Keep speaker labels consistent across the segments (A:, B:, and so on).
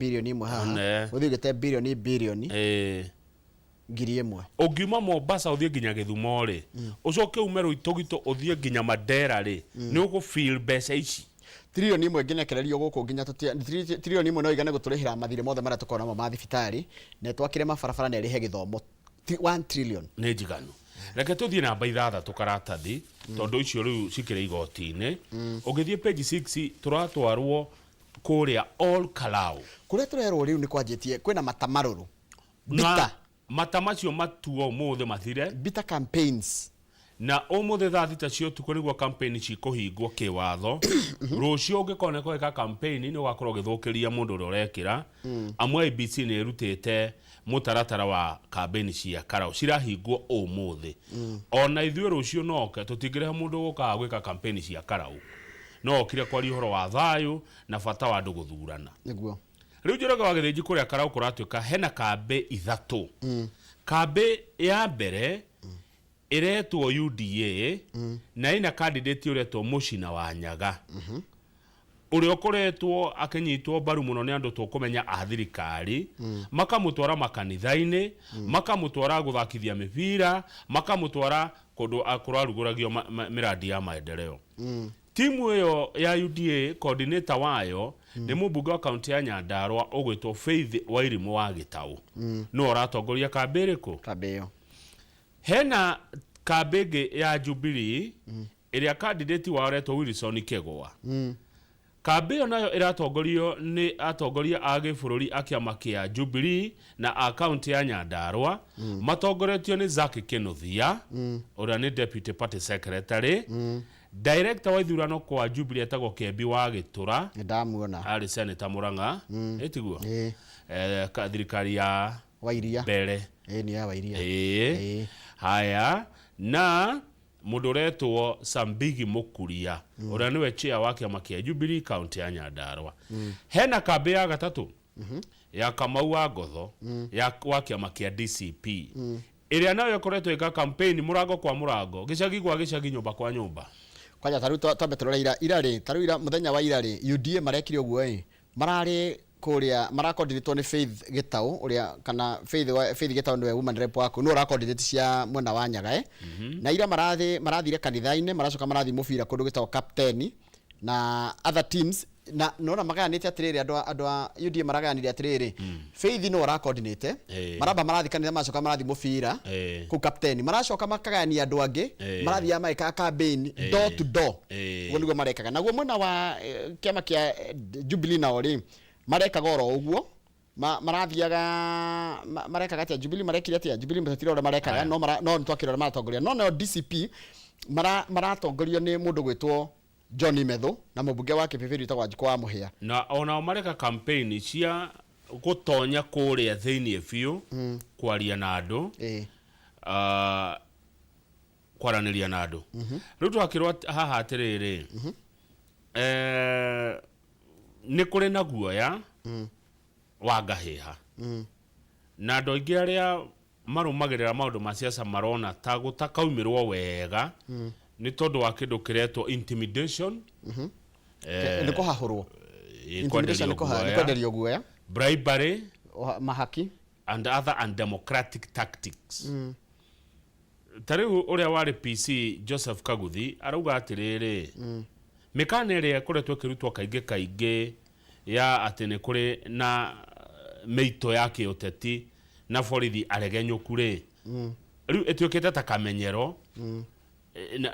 A: Bilioni imwe haha. Uthigite bilioni. Ngiri imwe.
B: Ungiuma Mombasa uthie nginya Githumo ri. Ucoke ume Ruitugito uthie nginya Mandera ri. Ni ugu feel mbeca ici.
A: Trilioni imwe nginekererio guku nginya trilioni imwe no igane guturihira mathire mothe mara tukona mo ma thibitari na twakire mabarabara na irihe githomo 1 trillion
B: ne jiganu. Reke tuthie namba 6 tukaratathi tondu icio riu cikire igoti-ini. Ugithie page 6 turatwarwo kuria all Kalau.
A: Kuria turerwo riu ni kwanjitie kwina matamaruru. Bita
B: matamacio matuo mothe mathire.
A: Bita campaigns.
B: Na omothe thaa thita cio tuko niguo campaign cikuhingwo kiwatho. Rucio ungikone kweka campaign ni ugakorwo githukiria mundu uri urekira. Amwe IBC ni irutite mutaratara wa campaign cia Kalau cirahingwo omothe. Ona ithuĩ rucio noke tutingireha mundu guka gwika campaign cia Kalau. No kire kwari uhoro wa thayu na bata wa andu guthurana.
A: Niguo.
B: Riu njoroga wa githiji kuria Kalau kuratuika hena kambe ithatu. Kambe ya mbere iretwo UDA na ina candidate uretwo Mucina wa Nyaga. Uri okoretwo akenyitwo baru muno ni andu tukumenya a thirikari, makamutwara makanitha-ini, makamutwara guthakithia mipira, makamutwara kundu akuraruguragio miradi ya maendeleo. Timu iyo ya UDA coordinator wayo ni mubunge wa kaunti ya Nyandarua ugwitwo Faith Wairimu wa Gitau. No ratongoria kabiriko
A: kabeo.
B: Hena kabege ya Jubilee iria candidate wa retwo Wilson Kegwa. Kabeo nayo iratongorio ni atongoria a gibũrũri akiama kia Jubilee na account ya Nyandarua. Matongoretio ni Zaki Kinuthia uria ni deputy party secretary. Director wa ithurano kwa Jubilee etagwo Kembi wa Gitura.
A: Ndamuona.
B: Ari Senator Muranga. Etiguo. Thirikari ya
A: Wairia.
B: Mbere.
A: Ni ya Wairia.
B: Haya na mudoretwo Sambigi Mukuria uria niwe chair wa kiama kia Jubilee county ya Nyandarua. Hena kambe ya gatatu ya Kamau wa Ngotho ya wa kiama kia DCP iria nayo ikoretwo ika campaign murango kwa murango, gicagi kwa gicagi, nyumba kwa nyumba.
A: Kwanja taru twambe turora ira taru ira muthenya wa ira UDA marekire uguo marari kuria marakoordinatwo ni Faith Gitau uria kana Faith Gitau niwe woman rep wako no rakoordinate cia mwena wa Nyaga na ira marathire kanitha-ini maracoka marathi mubira kundu gitao captain na other teams na nona magayanite atiriri andu a UDA maragayanire atiriri Faith no rakoordinate maramba marathi kanitha macoka marathi mubira ku captain maracoka makagania andu angi marathi ya maika campaign door to door uguo marekaga naguo mwena wa kiama kia Jubilee na ori mareka goro uguo marathiaga mareka atia Jubilee marekire atia Jubilee mtatira ora marekaga no twakira maratongoria no DCP maratongorio ni mundu gwitwo John Medho na mubunge wake Peperi tagwa Njiko wa Muhia
B: na ona mareka campaign cia gutonya kuria thiini biu kwaria na andu kwaraniria na andu riu twakirwa haha atiriri ni kuri na guoya wa ngahiha na andu aingi aria marumagirira maundu ma siasa marona ta gutakaumirwo wega ni tondu wa kindu kiretwo intimidation
A: ni kuhahurwo intimidation ni kwenderio guoya
B: bribery
A: mahaki
B: and other undemocratic tactics. Tariu uria wari PC Joseph Kaguthi arauga atiriri mikana iria kuretwo kirutwo kaingi ya atene kuri na meito yake uteti na borithi aregenyuku ri riu etiukite ta kamenyero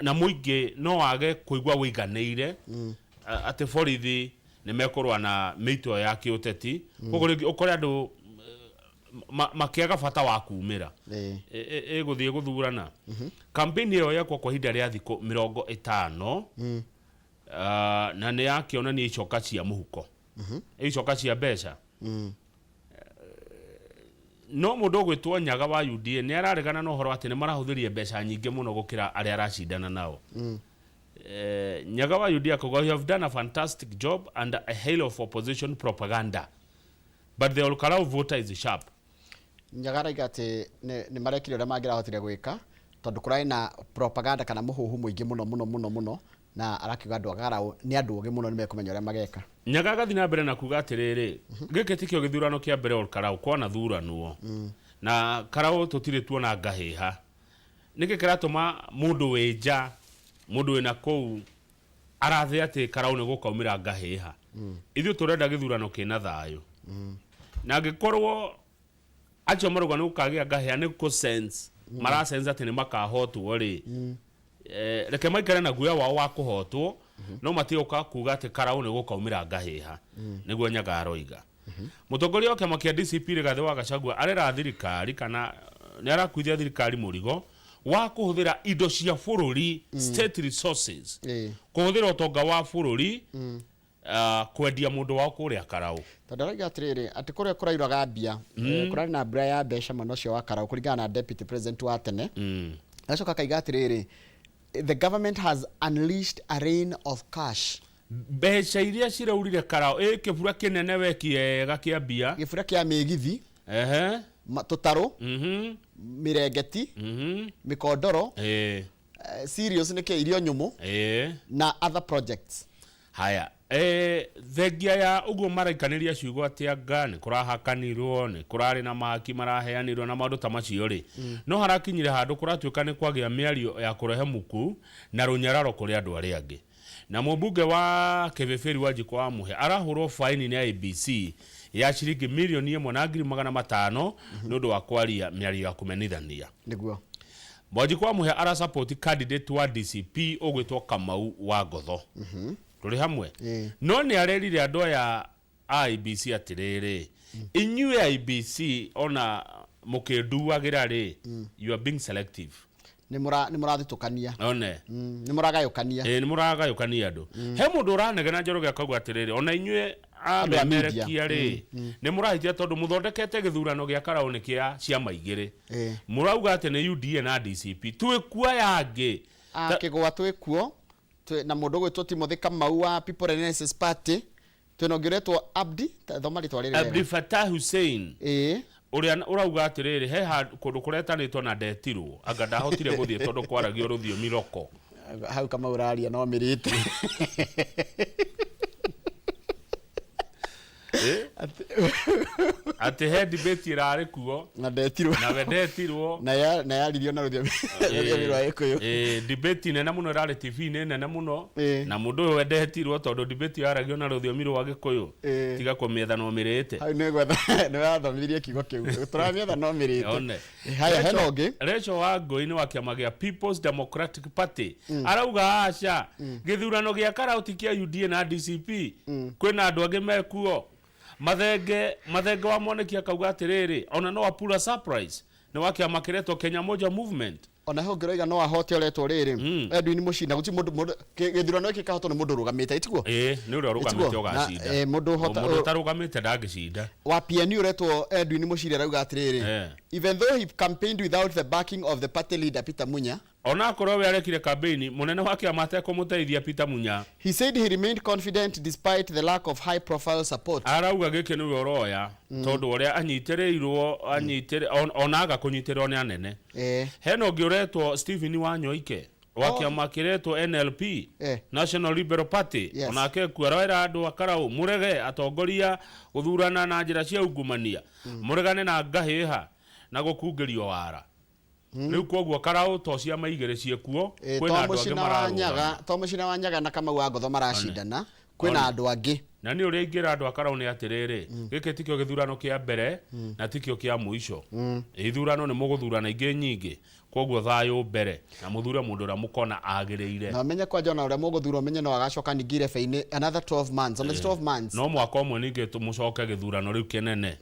B: na muingi no wage kuigwa wiganeire ati borithi ni mekorwa na meito yake uteti koguo ukore andu makiaga bata wa kuumira guthie guthurana. Campaign iyo yakwa kwa hinda ria thiko 50 na ni yakionania icoka cia muhuko icoka cia mbeca no mundu gwitwo Nyaga wa UDA ni araregana no horo ati ni marahuthirie mbeca nyingi muno gukira aria aracindana nao. Nyaga wa UDA kogo you have done a fantastic job under a hail of opposition propaganda but the Olkalau voter is sharp.
A: Nyaga raigate ni marekire ria mangira hotire gwika tondu kurai na propaganda kana muhuhu muingi muno na arakiuga andu Karau ni andu oge muno nimekumenya uria mageka.
B: Nyaga gathi na mbere na kuga atiriri giki tikio githurano kia mbere ol Karau kwana thuranwo na Karau tutire tuona ngahiha niki kiratuma mundu wenja mundu wina kou arathe ati Karau ni gukaumira ngahiha ithu turenda githurano kina thayo na gikorwo acho maruga ni gukagia ngahiha ni ko sense mara sense ati ni makahotwo ri reke maikare na guya wao wa kuhotwo no matioka kuga ati Karau ni gukaumira ngahiha niguo Nyaga aroiga mutongoria wa kiama kia DCP Rigathi wa Gachagua arera thirikari kana ni arakuithia thirikari murigo wa kuhuthira indo cia bururi state resources kuhuthira utonga wa bururi kwendia mundu wa kuria Karau
A: tondaraga atiriri ati kuria kurairaga mbia kurari na mbura ya mbeca muno cio wa Karau kuringana na deputy president wa tene acoka kaiga atiriri the government has unleashed a rain of cash
B: mbeca iria ciraurire Karau kibura kinene wekiega kia mbia
A: gibura kia migithi tutaro mirengeti mikondoro serious nike irio nyumu na other projects
B: haya thengia ya uguo maraikaniria ciugo atianga ni kurahakanirwo ni kurari na maki maraheanirwo na maundu ta macio ri no harakinyire handu kuratuika ni kwagia miario ya kurehe muku na runyararo kuri andu ari angi na mubunge wa Kebeferi wa Jiko wa Muhe arahurwo faini ni ABC ya shilingi milioni 1,500 nundu wa kwaria miario ya kumenithania
A: niguo
B: Wajiko wa Muhe ara support candidate wa DCP ogwitwo Kamau wa Ngotho turi hamwe no ni arerire andu ya IBC atiriri inyue IBC ona mukinduagira ri you are being selective
A: ni murathitukania
B: one
A: ni muragayukania
B: ni muragayukania andu he mundu uranegena Njoroge akauga atiriri ona inyue amerekia ri ni murahitia tondu muthondekete githurano gia Karau ni kia ciama igiri murauga ati ni UDA na DCP twikua yangi
A: akigwa twikuo na mundu gwitwo Timothy Kamau wa People Renaissance Party twinogiretwo Abdi thoma ritwa riri
B: Abdi Fattah Hussein uria urauga atiriri he kundu kuretanitwo na ndetirwo anga ndahotire guthie tondu kwaragio ruthiomi roko
A: hau kama uraria no mirite
B: ati he debate irari kuo
A: na ndetirwo
B: na wendetirwo
A: na yaririo na ruthiomi rwa Gikuyu
B: debate nene muno irari TV nene muno na mundu wendetirwo tondu debate yaragio na ruthiomi rwa Gikuyu tiga kumetha no mirite
A: hau ni gwetha ni wathomithirie kiugo kiu turametha no mirite haya henoge
B: Recho wa Ngoi ni wa kiama gia People's Democratic Party arauga aca githurano gia Karau tikia UDA na DCP kwina andu angi mekuo mathenge wa Mwaniki akauga atiriri ona no apura surprise ni wa kiama kiretwo Kenya Moja Movement
A: ona ho ngiroiga no ahote oretwo riri Edwin Mucina guti mundu githurano iki kahotwo ni mundu rugamite itiguo
B: ni uri rugamite ogacinda mundu tarugamite ndagicinda
A: wa PNU oretwo Edwin Mucina arauga atiriri even though he campaigned without the backing of the party leader Peter Munya
B: ona akorwo we arekire campaign munene wa kiama atekumuteithia Peter Munya
A: he said he remained confident despite the lack of high profile support
B: arauga giki ni oroya tondu uria anyitirirwo ona aga kunyitirwo ni anene heno ngiuretwo Stephen Wanyoike wa kiama kiretwo NLP National Liberal Party ona ake kuaraira andu Karau murege atongoria guthurana na njira cia ungumania muregane na ngahiha na gukungerio wara riu koguo Karau to ciama igere ciekuo kwina andu angi mararuga
A: Mucina wa Nyaga na Kamau wa Ngotho maracindana kwina andu angi
B: na ni uri ingira andu Karau ni atiriri giki tikio githurano kia mbere na tikio kia muico ithurano ni muguthurana ingi nyingi koguo thayo mbere na muthure mundu ura mukona agiriire
A: na menye kwa jona ura muguthurwo menye no agacoka ningire feini another 12 months on the 12 months
B: no mwaka omwe ningi tumucoke githurano riu kenene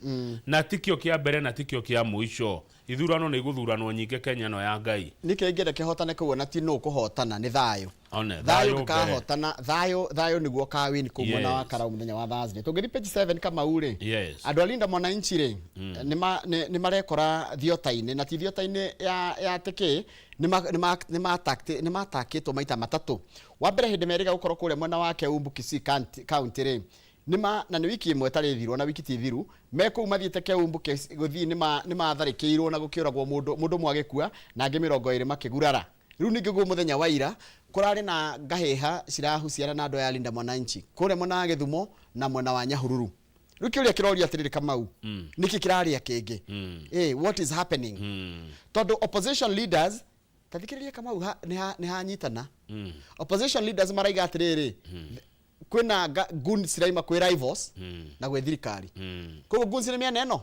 B: na tikio kia mbere na tikio kia muico ithurano ni iguthuranwo nyingi Kenya no ya Ngai
A: nike ingire kihotane kuona ti no kuhotana ni thayo thayo kahotana thayo niguo ka win kumona wa Karau muthenya wa Thursday tungithi page 7 kama uri andu alinda mwananchi ri ni marekora thiotaine na ti thiotaine ya teke ni matakitwo maita matatu wa mbere hindi meriga gukorwo kuria mwena wake Umbu Kisii county ri na ni wiki imwe tarithirwo na wiki tithiru meko mathiete ke Umbu guthii ni matharikirwo na gukiuragwo mundu mwagikua na angi 20 makigurara riu ningi guo muthenya wa ira kurari na ngaheha cirahuciana na andu ya Linda Mwananchi kuria mwena wa Githumo na mwena wa Nyahururu. Riu kiuria kiroria atiriri Kamau niki kiraria kingi what is happening tondu opposition leaders tathikiriria Kamau ni hanyitana opposition leaders maraiga atiriri kwina goons ciraima kwi rivals na gwe thirikari koguo goons ni miena eno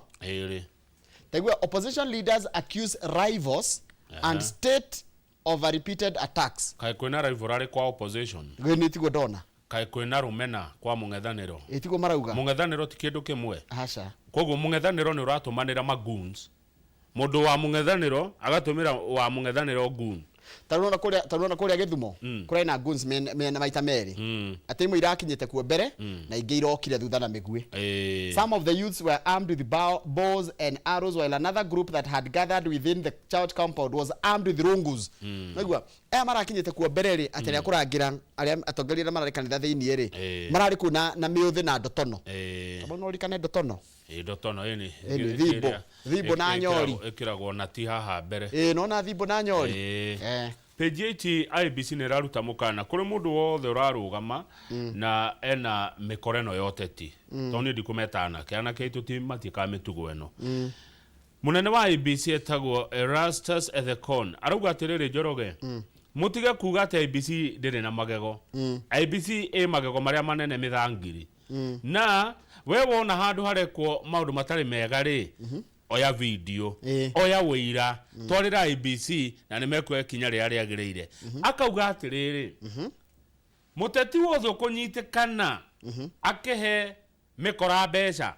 A: taigua opposition leaders accuse rivals and state of repeated attacks
B: kai kwina rivalry kwa opposition
A: gwe ni tigo dona
B: kai kwina rumena kwa mung'ethaniro
A: itigo marauga
B: mung'ethaniro ti kindu kimwe
A: hasha
B: koguo mung'ethaniro ni uratumanira magoons mundu wa mung'ethaniro agatumira wa mung'ethaniro goon
A: taruna kuria Githumo kurai na goons men maita meri ati imwe irakinyite kuo mbere na ingi irokire thutha na migwi. Some of the youths were armed with bows and arrows while another group that had gathered within the church compound was armed with rungus. Nagua marakinyite kuo mbere ri ati ria kurangira aria atongeria marari kanitha thiini ri marari kuna na miuthi na ndotono abona urikane ndotono
B: ndotono ini
A: thibo na nyori
B: ikiragwo na ti haha mbere
A: no na thibo na nyori
B: page 8 IBC ni raruta mukana kuri mundu wothe urarugama na ena mikoreno yoteti toni ndikumetana kiana kaitu ti matika mitugo eno munene wa IBC etagwo Erastus Ethekon arauga atiriri Njoroge mutige kuga ati IBC ndiri na magego IBC magego maria manene mithangiri na we wona handu harekwo maundu matari mega ri oya video oya wira twarira IBC na nimekwe kinya ria riagirire akauga atiriri muteti wothe ukunyitikana akehe mikora mbeca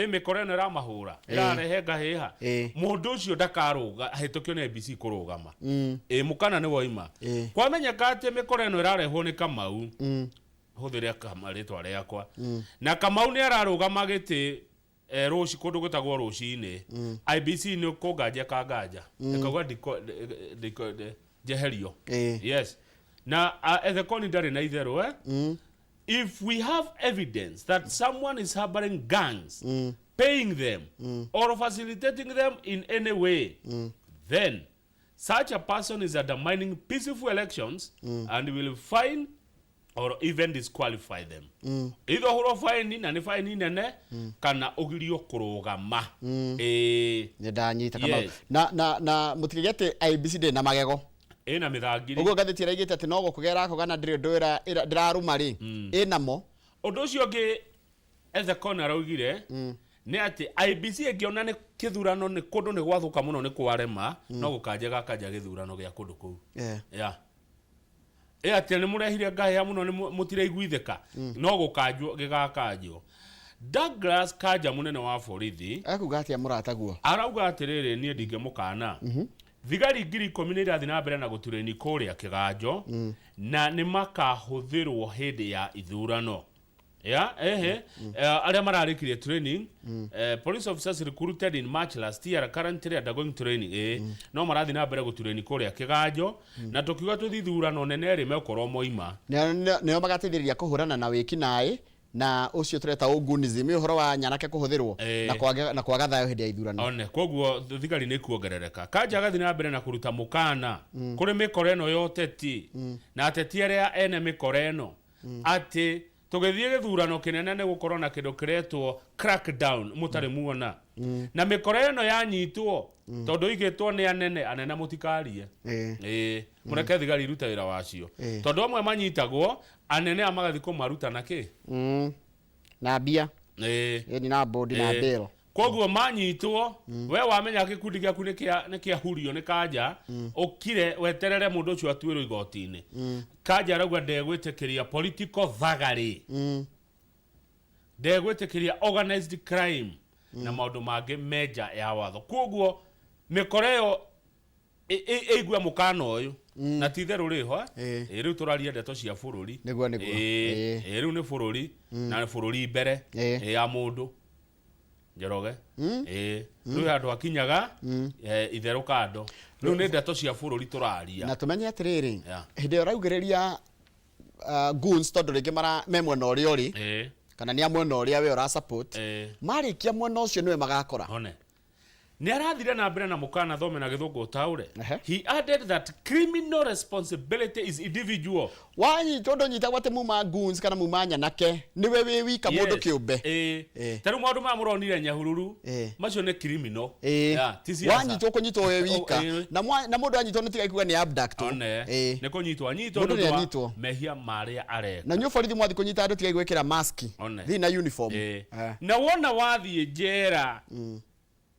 B: mikora ino ramahura irarehe ngahiha mundu ucio ndakaruga hitukio ni IBC kurugama mukana ni woima kwamenyeka ati mikora ino irarehwo ni Kamau huthire kamarĩtwa rĩakwa na Kamau nĩ ararũgama gĩtĩ rũci kũndũ gwĩtagwo rũci-inĩ IBC nĩ kũnganja kanganja ĩkauga njeherio yes na Ethekon ndarĩ na itherũ if we have evidence that someone is harboring gangs paying them or facilitating them in any way then such a person is undermining peaceful elections and will fine or even disqualify them either huro fine na ni fine nene kana ugirio kurugama
A: ndanyita kama na mutigete IBC de na magego
B: na mithangiri
A: ugo gatheti raigite ati no gukugera ko kana ndiraruma ri namo
B: undu ucio ngi Ethekon araugire ni ati IBC ngiona ni kithurano ni kundu ni gwathuka muno ni kwarema no gukanje gakanja githurano gia kundu kuu ati ni murehire ngahia muno ni mutire igwitheka no gukanjwo gigakanjwo Douglas Kanja munene wa borithi
A: akuga ati amurataguo
B: arauga atiriri nie ndinge mukana thigari ngiri 10 ni irathi na mbere na gutureni kuria kiganjo na ni makahuthirwo hindi ya ithurano aria mararikirie training police officers recruited in March last year are currently undergoing training no marathi na mbere gutureni kuria kiganjo na tukiuga tuthithurano nene ri mekorwo moima
A: neo magateithĩrĩria kuhurana na wiki naĩ na ucio tureta ugunism uhoro wa nyanake kuhuthirwo na kwaga thayo hindi ya ithurano
B: one koguo thigari ni kuongerereka Kanja gathi na mbere na kuruta mukana kuri mikoreno yoteti na ateti aria ene mikoreno ati tugithie githurano kinene ni gukorwo na kindu kiretwo crackdown mutari muona na mikoreno yanyitwo tondu igitwo ni anene mutikarie mureke thigari ruta wira wacio tondu amwe manyitagwo anene amagathi kumaruta na ki
A: na bia ni na board na bill
B: koguo manyitwo we wamenya gikundi giaku ni kia hurio ni Kanja ukire weterere mundu ucio atwirwo igoti-ini Kanja arauga ndegwitikiria political thagari ndegwitikiria organized crime na maundu mangi meja ya watho koguo mikoreo igwa mukana uyu na titherũ riho riu turaria ndeto cia bururi
A: niguo
B: riu ni bururi na bururi mbere ya mundu Njoroge riu andu akinyaga itherũ kando riu ni ndeto cia bururi turaria
A: na tumenye atiriri hindi uraugiriria goons tondu ringi mara memwe na uri uri kana ni amwe na uri we ura support marikia mwena ucio niwe magakora
B: Nĩ arathire na mbere na mũkana thome na gĩthũngũ taure. He added that criminal responsibility is individual.
A: Wanyitwo ndũnyitagwo atĩ muma goons kana muma nyanake niwe wĩ wika mũndũ kĩũmbe.
B: Tarĩ maũndũ maya mũronire Nyahururu macio nĩ criminal.
A: Wanyitwo kũnyitwo wĩ wika na mũndũ anyitwo nĩ tiga kuga nĩ abduct.
B: Nĩ kũnyitwo anyitwo nĩ mehia marĩa areka.
A: Na nyũ borithi mwathi kũnyita andũ tiga gwĩkĩra mask thi na uniform.
B: Na wona wathiĩ njera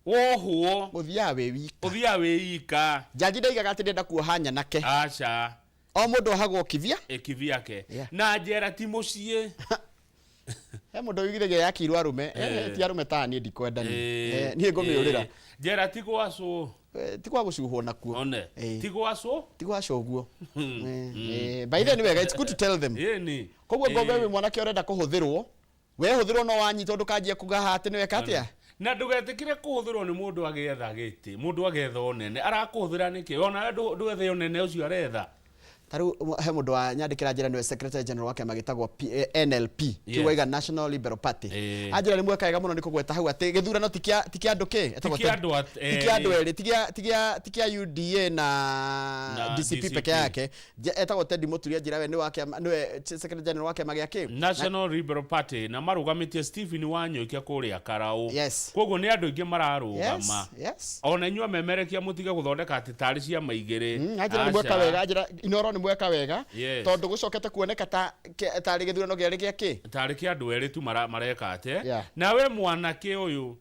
B: wohwo
A: ũthiaga
B: wĩ wika.
A: Jaji ndaigaga atĩ ndenda kuoha nyanake.
B: Aca.
A: O mũndũ ahagwo kivia
B: kivyake na njera ti mũciĩ.
A: He mũndũ wigithagia yakirwo arume ti arume ta niĩ ndikwenda niĩ ngũmĩũrĩra.
B: Njera ti gwacũ.
A: Ti kwa gũcuhwo nakuo.
B: Ti gwacũ.
A: Ti gwacũ ũguo. By the way, it's good to tell them. Koguo ngombe wĩ mwanake ũrenda kũhũthĩrwo wehũthĩrwo no wanyitwo ndũkanjie kuga atĩ nĩ weka atĩa.
B: Na ndũgetikire kuhũthĩrwo nĩ mũndũ agetha gĩtĩ mũndũ agetha onene arakũhũthĩra nĩkĩ ona ndwethe onene ũcio aretha.
A: Taru he mũndũ wa nyandĩkĩra njĩra nĩwe Secretary General wake magĩtagwo NLP kiuga National Liberal Party. Anjĩra nĩ mweka wega mũno nĩ kũgweta hau atĩ gĩthurano ti kĩa andũ kĩ ti kĩa andũ erĩ ti kĩa UDA na DCP peke yake etagwo Teddy Mũturia njĩra we nĩwe Secretary General wake magĩa kĩ
B: National Liberal Party na marũgamĩtie Stephen Wanyoikia kũrĩa Karaũ. Koguo nĩ andũ aingĩ mararũgama ona inyuĩ memerekia mũtige gũthondeka atĩ tarĩ ciama igĩrĩ.
A: Anjĩra nĩ mweka wega anjĩra inoro mweka wega tondu gucokete kuoneka tarĩ gĩthurano gĩarĩ gĩa kĩ
B: tarĩ kĩa andũ erĩ tu mareka ate na we mwanake ũyũ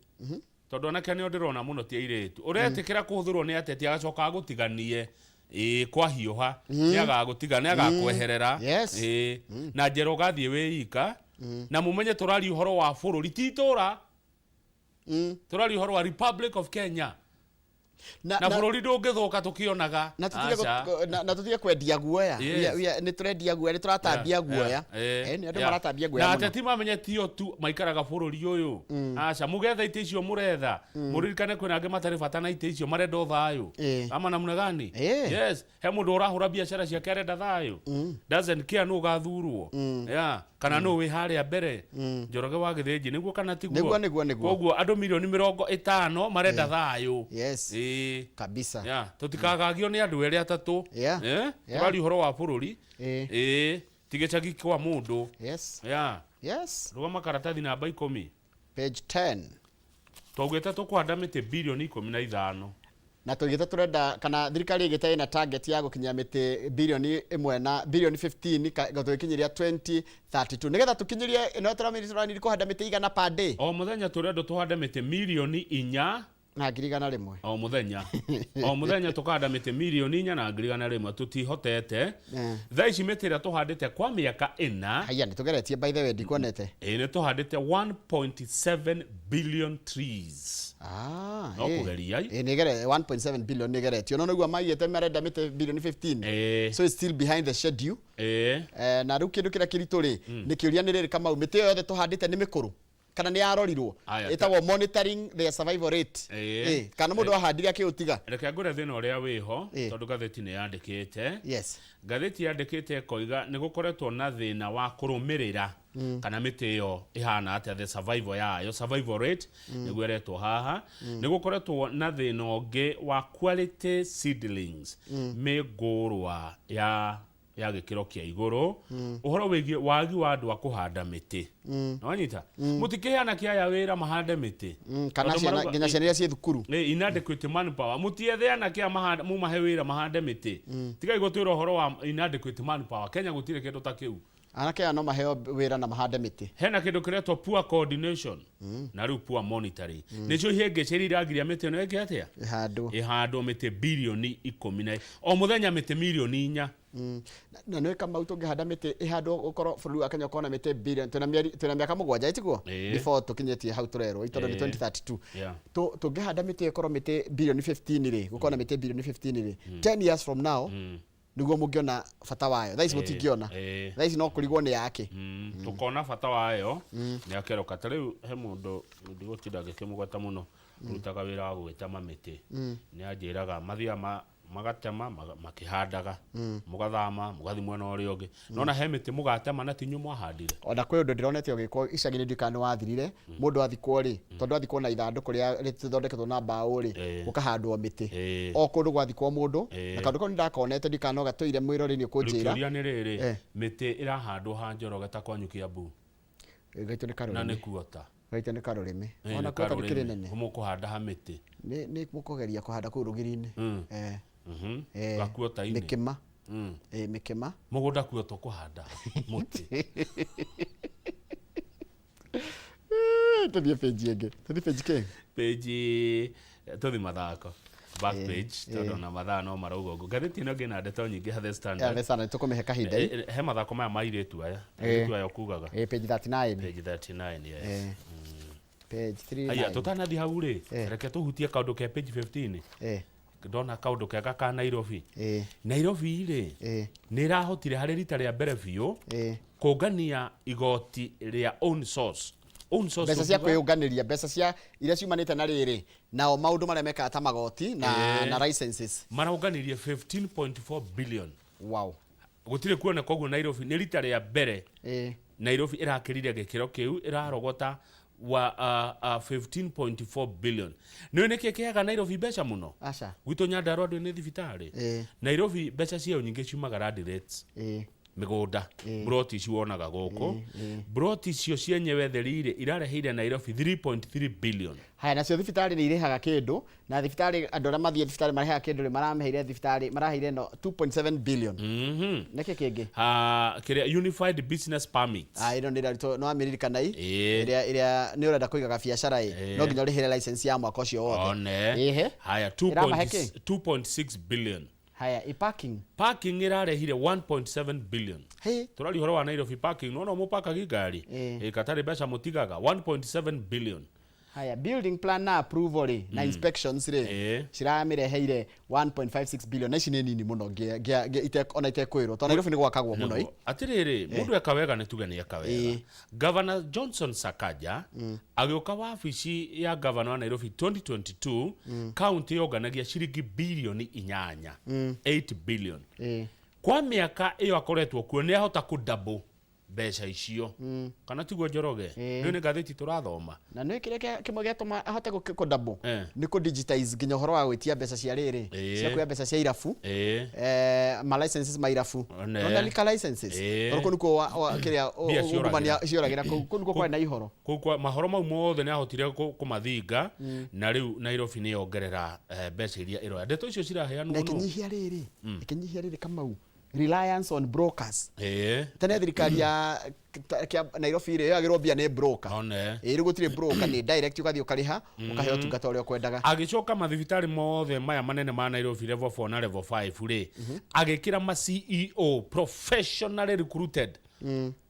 B: tondu anake nĩ ndĩrona mũno ti airĩtu ũretĩkĩra kũhũthĩrwo nĩ ateti agacoka agũtiganie kwa hiũha nĩ agagũtigana agakweherera na njera ũgathiĩ wĩika na mũmenye tũrari ũhoro wa bũrũri ti itũra tũrari ũhoro wa Republic of Kenya na bũrũri ndũngĩthũka tukionaga
A: na tutige kwendia guoya nĩ tũrendia guoya nĩ tũratambia guoya nĩ andũ maratambia guoya
B: na ateti mamenye tio tu maikaraga bũrũri ũyũ aca mũgetha ite icio mũretha mũririkane kwĩna angĩ matarĩ bata na ite icio marenda thayũ ama namna gani he mũndũ ũrahũra biacara ciake arenda thayũ doesn't care nũ gathurwo kana nũ wĩ harĩa mbere Njoroge wa Gĩthĩnji nĩguo kana tiguo koguo andũ milioni 50 marenda thayũ
A: kabisa
B: tutikagagio nĩ andũ erĩ atatũ tũrari ũhoro wa bũrũri tigĩcagi kwa mũndũ rũgama karatathi namba 10
A: page 10
B: twaugĩte tũkũhanda mĩtĩ bilioni 15
A: na tũgĩte tũrenda kana thirikari ĩgĩte na target ya gũkinyia mĩtĩ bilioni 1 na bilioni 15 gũtũkinyĩria 2032 nĩgetha tũkinyirie no tũramĩrĩtũrani kũhanda mĩtĩ igana per day
B: o mũthenya tũrenda tũhande mĩtĩ milioni 4
A: na ngiri igana rĩmwe
B: o mũthenya tũkahanda mĩtĩ milioni 4 na ngiri igana rĩmwe tutihotete thaa ici mĩtĩ ĩrĩa tũhandĩte kwa mĩaka 4
A: haya nĩ tũgeretie by the way ndikuonete
B: nĩ tũhandĩte 1.7 billion trees no kũgeria
A: nĩgere 1.7 billion nĩgeretio no nĩguo maigĩte marenda mĩtĩ bilioni 15 so it's still behind the schedule na rĩu kĩndũ kĩrĩa kĩritũ rĩ nĩ kĩũria nĩ rĩrĩ Kamau mĩtĩ yothe tũhandĩte nĩ mĩkũrũ kana nĩ yarorirwo ĩtagwo monitoring the survival rate kana mũndũ ahandire akĩũtiga
B: reke ngũre thĩna ũrĩa wĩho tondũ gatheti nĩ yandĩkĩte gatheti yandĩkĩte koiga nĩ gũkoretwo na thĩna wa kũrũmĩrĩra kana mĩtĩ ĩyo ĩhana atĩa the survival yayo survival rate nĩguo ĩretwo haha nĩ gũkoretwo na thĩna ũngĩ wa quality seedlings mĩngũrwa ya gĩkĩro kĩa igũrũ ũhoro wĩgiĩ wagi wa andũ a kũhanda mĩtĩ wanyita mũtikĩheana kĩaya wĩra mahande mĩtĩ
A: kana nginya ciana iria ciĩ thukuru
B: inadequate manpower mũtietheana kĩa mumahe wĩra mahande mĩtĩ tigai gũtwĩra ũhoro wa inadequate manpower Kenya gũtirĩ kĩndũ ta kĩu
A: anake aya no maheo wĩra na mahande mĩtĩ
B: hena kĩndũ kĩretwo poor coordination na rĩu poor monitoring nĩcio ihĩngĩca iria iragiria mĩtĩ ĩno ĩngĩ atĩa ihandwo mĩtĩ bilioni 10 o mũthenya mĩtĩ milioni 4
A: na nĩ Kamau tũngĩhanda mĩtĩ ihandwo ũkorwo bũrũri wa Kenya ũkorwo na mĩtĩ bilioni twĩna mĩaka 7 itiguo before tũkinyĩtie hau tũrerwo itondũ nĩ 2032 tũngĩhanda mĩtĩ ĩkorwo mĩtĩ bilioni 15 rĩ gũkorwo na mĩtĩ bilioni 15 rĩ 10 years from now nĩguo mũngĩona bata wayo thaa ici mũtingĩona thaa ici no kũrigwo nĩ yake
B: tũkona bata wayo nĩ akeroka ta rĩu he mũndũ ndigũtinda ngĩkĩmũgweta mũno ũrutaga wĩra wa gwĩtema mĩtĩ nĩ anjĩraga mathia magatema makihandaga mugathama mugathi mwena uria ungi nona he miti mugatema na tinyu mwahandire
A: ona kwe undu ndironete ugikwo icagini ndikana wathirire mundu athikwo ri tondu athikwo na ithanduku ria rithondeketwo na mbao ri gukahandwo miti o kundu gwathikwo mundu na kandu koni ndakonete ndikana gatuire mwiro ri ni kunjira
B: rukiria ni riri miti irahandwo ha Njoroge ta kwanyu Kiambu
A: gaito ni karurimi
B: na ni kuota
A: gaito ni karurimi ona kuota ndikire nene
B: mukuhanda ha miti
A: ni mukugeria kuhanda ku rugiri-ini
B: gakuota ini
A: mikima mikima
B: mugunda kuota kuhanda muti
A: tuthie page ĩngĩ tuthie page kĩ
B: page tuthi mathako back page tondu na mathaa no marauga ũguo ngathĩti ĩno ngĩna ndeto nyingĩ ha The Standard
A: The Standard tũkũmĩhe kahinda
B: he mathako maya mairĩtu aya airĩtu aya ũkugaga
A: page 39
B: page 39 yes
A: page 39
B: aya tũtanathi hau rĩ reke tũhutie kaũndũ ke page 15 ndona kaũndũ kega ka Nairobi Nairobi rĩ nĩ ĩrahotire harĩ rita rĩa mbere biũ kũngania igoti rĩa own source
A: mbeca cia kwĩyũnganĩria mbeca cia iria ciumanĩte na rĩrĩ nao maũndũ marĩa mekaga ta magoti na licenses
B: maraũnganirie 15.4 billion
A: wow
B: gũtirĩ kuoneka ũguo Nairobi nĩ rita rĩa mbere Nairobi ĩrakĩrire gĩkĩro kĩu ĩrarogota wa 15.4 billion nĩ nĩkĩ kĩaga Nairobi mbeca mũno
A: aca
B: gwitũ Nyandarua ndũ nĩ thibitarĩ Nairobi mbeca ciao nyingĩ ciumaga land rates migunda broti ciwonaga gũkũ broti cio cienyewe therire irareheire Nairobi 3.3 billion
A: haya nacio thibitarĩ nĩ irehaga kĩndũ na thibitarĩ andũ arĩa mathiĩ thibitarĩ marehaga kĩndũ marameheire thibitarĩ maraheire no 2.7 billion nĩkĩ kĩngĩ
B: kĩrĩa unified business permits
A: ĩno nĩ rarito no amerikanai ĩrĩa nĩ ũrenda kũigaga biacara no nginya ũrĩhĩre license ya mwaka ũcio wothe
B: haya 2.6 billion
A: haya parking
B: irarehire 1.7 billion turari horo wa Nairobi parking no mupaka gigari katari mbeca mutigaga 1.7 billion
A: haya building plan na approval na inspections ciramireheire 1.56 billion na ici nĩ nini mũno ona itekwĩrwo to Nairobi nĩ gwakagwo mũno
B: atiriri mundu eka wega nĩ tuge nĩ eka wega Governor Johnson Sakaja agĩũka wabici ya governor wa Nairobi 2022 county yonganagia ciringi bilioni 8 billion kwa mĩaka ĩyo akoretwo kuo nĩ ahota ku double mbeca icio kana tiguo Njoroge rĩu nĩ ngathĩti tũrathoma
A: na nĩ kĩrĩa kĩmwe gĩatũma ahote kũdouble nĩ kũ digitize nginya ũhoro wa gwĩtia mbeca cia rĩrĩ cia kuoya mbeca cia irabu ma licenses ma irabu na liquor licenses tondũ kũu nĩkuo kĩrĩa ungumania cioragĩra kũu nĩkuo kwarĩ na ihoro
B: kũu mahoro mau mothe nĩ ahotire kũmathinga na rĩu Nairobi nĩ yongerera mbeca iria ĩroya ndeto icio ciraheanwo
A: na ikinyihia rĩrĩ Kamau reliance on brokers tene thirikari ya Nairobi ĩrĩa yagĩrwo mbia nĩ broker rĩu gũtirĩ broker nĩ direct ũgathiĩ ũkarĩha ũkaheo ũtungata ũrĩa ũkwendaga
B: agĩcoka mathibitarĩ mothe maya manene ma Nairobi level 4 na level 5 rĩ agĩkĩra ma CEO professionally recruited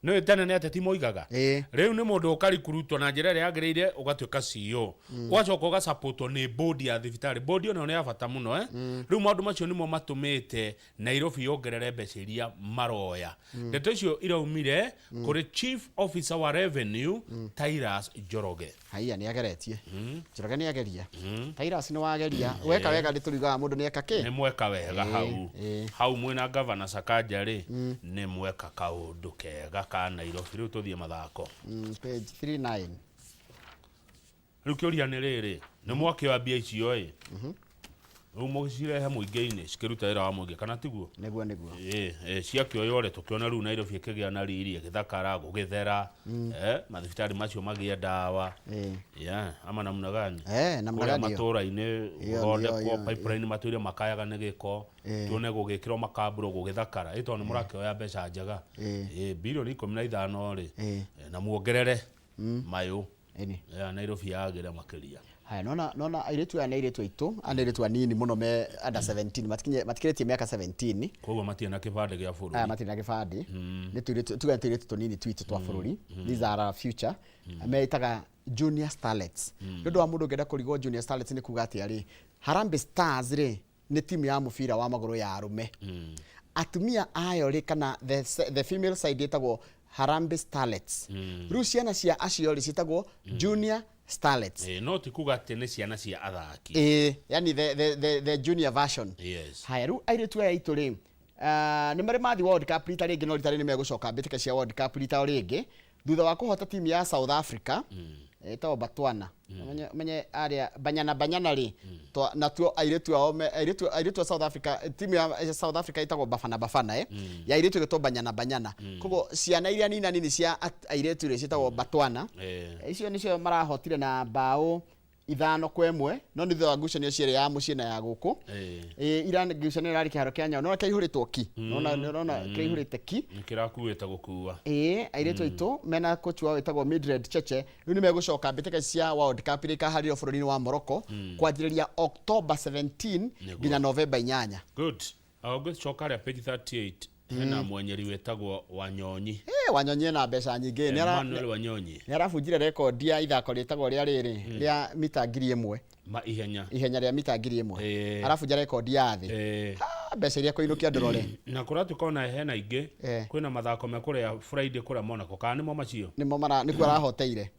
B: no tene nĩ ateti moigaga rĩu nĩ mũndũ ũkarĩkurutwo na njĩra ĩrĩa yagĩrĩire ũgatuĩka CEO ũgacoka ũgasupportwo nĩ board ya thibitarĩ board ĩno nĩ ya bata mũno rĩu maũndũ macio nĩmo matũmĩte Nairobi yongerere mbeca iria maroya ndeto icio iraumire kũrĩ chief officer wa revenue Tyrus Njoroge
A: haiya nĩ ageretie Njoroge nĩ ageria Tyrus nĩ wageria weka wega ndĩtũrigaga mũndũ nĩ eka kĩ
B: nĩ mweka wega hau mwĩna governor Sakaja rĩ nĩ mweka kaũndũ kega ka Nairobi rĩu tũthiĩ mathako
A: page 39
B: rĩu kĩũria nĩ rĩrĩ nĩ mwakĩoya mbia icio rĩu mũcirehe mũingĩ-inĩ cikĩruta wĩra wa mũingĩ kana tiguo
A: nĩguo
B: ciakĩoya ũrĩa tũkĩona rĩu Nairobi ĩkĩgĩa na riri ĩgĩthakara gũgĩthera mathibitarĩ macio magĩe ndawa ama namna gani kũrĩa matũra-inĩ gũthondekwo pipeline matũire makayaga nĩ gĩko tuone gũgĩkĩrwo makambũrũ gũgĩthakara ĩtondũ nĩ mũrakĩoya mbeca njega bilioni 15 rĩ na muongerere mayũ Nairobi yagĩre makĩria
A: haya nona airĩtu aya nĩ airĩtu aitũ airĩtu anini mũno me under 17 matikĩrĩtie mĩaka 17
B: koguo matirĩ na kĩbandĩ gĩa bũrũri
A: matirĩ na kĩbandĩ nĩ tũirĩtu tũnini twitũ twa bũrũri these are our future meitaga junior starlets nĩũndũ wa mũndũ ũngĩenda kũrigwo junior starlets nĩ kuga atĩ arĩ Harambee Stars rĩ nĩ timu ya mũbira wa magũrũ ya arũme atumia ayo rĩ kana the female side ĩtagwo Harambee Starlets rĩu ciana cia acio rĩ ciĩtagwo junior Starlets.
B: no ti kuga atĩ nĩ ciana cia athaki.
A: Yani the junior version.
B: Yes.
A: Haya rĩu airĩtu aya aitũ rĩ, nĩ marĩ mathi World Cup rita rĩngĩ no rita rĩrĩ nĩ megũcoka mbĩtĩka cia World Cup rita rĩngĩ thutha wa kũhota timu ya South Africa ĩtagwo Botswana. Menye arĩa Banyana rĩ, natuo airĩtu a South Africa, timu ya South Africa ĩtagwo Bafana ya airĩtu ĩgĩtwo Banyana. Koguo ciana iria nini cia airĩtu rĩ ciĩtagwo Botswana. Icio nĩcio marahotire na mbaũ 5-1 no nĩ thutha wa ngucanio cierĩ ya mũciĩ na ya gũkũ. Ira ngucanio rarĩ kĩharo kĩa Nyayo no kĩihũrĩtwo ki. Nona kĩihũrĩte ki.
B: Kĩrakuĩte gũkua.
A: Airĩtu aitũ mena coach wao wĩtagwo Mildred Cheche rĩu nĩ megũcoka mbĩtĩka cia World Cup iria ikaharĩrĩrio bũrũri-inĩ wa Morocco kwanjĩrĩria October 17 nginya November 8.
B: Good. Gũcoka rĩa page 38 hena mwenyeri wetagwo Wanyonyi.
A: Wanyonyi na mbeca nyingĩ
B: Emmanuel Wanyonyi
A: nĩ arabunjire rekondi ya ithako rĩtagwo rĩa rĩrĩ rĩa mita 1000 ihenya rĩa mita 1000 arabunja rekondi ya thĩ. Mbeca iria kũinũkia ndorore
B: na kũratuĩka ona hena ingĩ kwĩna mathako me kũrĩa Friday kũrĩa Monaco kana nĩmo macio nĩkuo
A: arahoteire.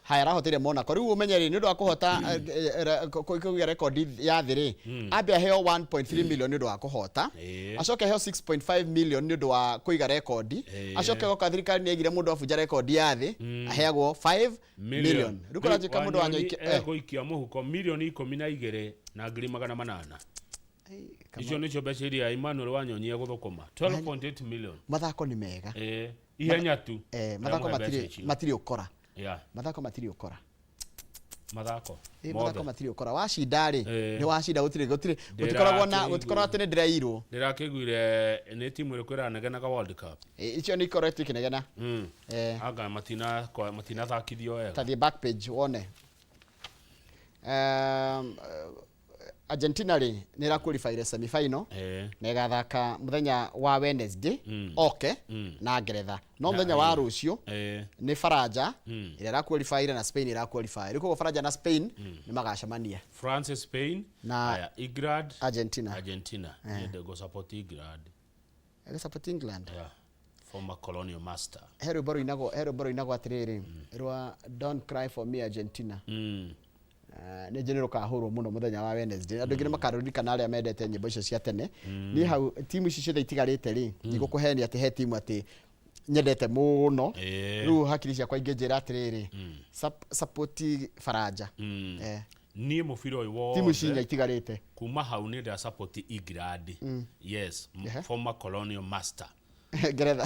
A: Haya arahoteire Monaco rĩu ũmenye rĩ nĩ ũndũ wa kũhota kũgĩa rekondi ya thĩ rĩ ambe aheo 1.3 million nĩ ũndũ wa kũhota, acoke aheo 6.5 million nĩ ũndũ wa kũiga rekondi, acoke goka thirikari nĩ aigire mũndũ abunja rekondi ya thĩ aheagwo 5 million. Rĩu kũratuĩka mũndũ wa
B: gũikia mũhuko milioni 12 na ngiri 800. Icio nĩcio mbeca iria Emmanuel Wanyonyi egũthũkũma 12.8 million.
A: Mathako nĩ mega
B: ihenya tu
A: mathako matirĩ ũkora. Mathako matirĩ ũkora. Mathako matirĩ ũkora. Wacinda rĩ nĩ wacinda gũtikoragwo atĩ nĩ ndĩrairwo.
B: Ndĩrakĩiguire nĩ timu ĩrĩkũ ĩranegenaga World Cup.
A: Icio nĩ ikoretwo ikĩnegena.
B: Anga matinathakithio wega.
A: Ta the back page wone. Argentina rĩ nĩ ĩraqualify semi final na ĩgathaka mũthenya wa Wednesday na Ngeretha no mũthenya wa rũciũ nĩ Faranja ĩrĩa ĩraqualify na Spain ĩraqualify. Rĩu koguo Faranja na Spain nĩ magacemania.
B: France Spain
A: na
B: England
A: Argentina
B: nĩ go support England. Former colonial master.
A: Hero boro inagwo atiriri rwa Don't Cry for Me Argentina. Nĩ njĩrĩro kahũrwo mũno mũthenya wa Wednesday. Andũ aingĩ nĩ makarũririkana arĩa mendete nyĩmbo icio cia tene. Niĩ hau timu ici ciothe itigarĩte rĩ ndigũkũhenia atĩ he timu atĩ nyendete mũno. Rĩu hakiri ciakwa ingĩnjĩra atĩrĩrĩ support Faranja.
B: Niĩ mũbira ũyũ wothe
A: timu ici itigarĩte
B: kuma hau nĩ ndĩa support England. Yes, former colonial master.
A: Ngeretha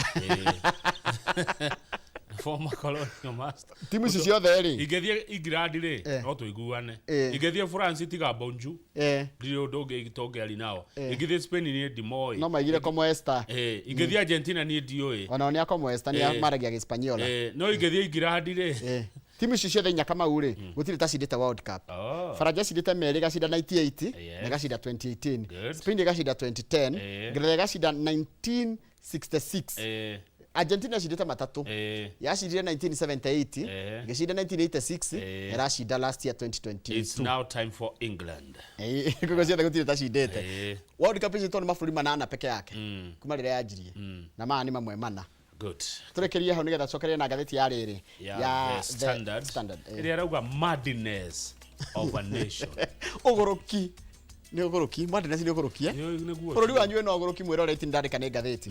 B: former colonial master.
A: Timu ici ciothe rĩ
B: ingĩthiĩ England rĩ no tũiguane. Ingĩthiĩ France tiga bonjour ndirĩ ũndũ ũngĩ tũngĩaria nao. Ingĩthiĩ Spain niĩ ndimoĩ
A: no maigire como esta.
B: Ingĩthiĩ Argentina niĩ ndiũĩ
A: ona nĩ como esta nĩ maragia Gĩspanyola.
B: No ingĩthiĩ England rĩ
A: timu ici ciothe inya Kamau rĩ gũtirĩ ta cindĩte World Cup. Faranja cindĩte merĩ gacinda 98 na gacinda 2018. Spain gacinda 2010 Ngeretha gacinda 1966. Argentina cindĩte matatũ. Yacindire 1978, gĩcinda 1986, ĩracinda last year 2022.
B: It's now time for England.
A: Koguo ciothe gũtirĩ ta cindĩte. World Cup icitwo nĩ mabũrũri 8 peke yake kuma rĩrĩa yanjirie na maya nĩ mamwe mana.
B: Good.
A: Tũrekerie hau nĩgetha cokerie na ngathĩti ya rĩrĩ
B: ya Standard ĩrĩa rauga madness of a nation.
A: Ũgũrũki nĩ ũgũrũki madness nĩ ũgũrũki bũrũri wanyu no ũgũrũki mwĩroreti ndandĩka nĩ ngathĩti.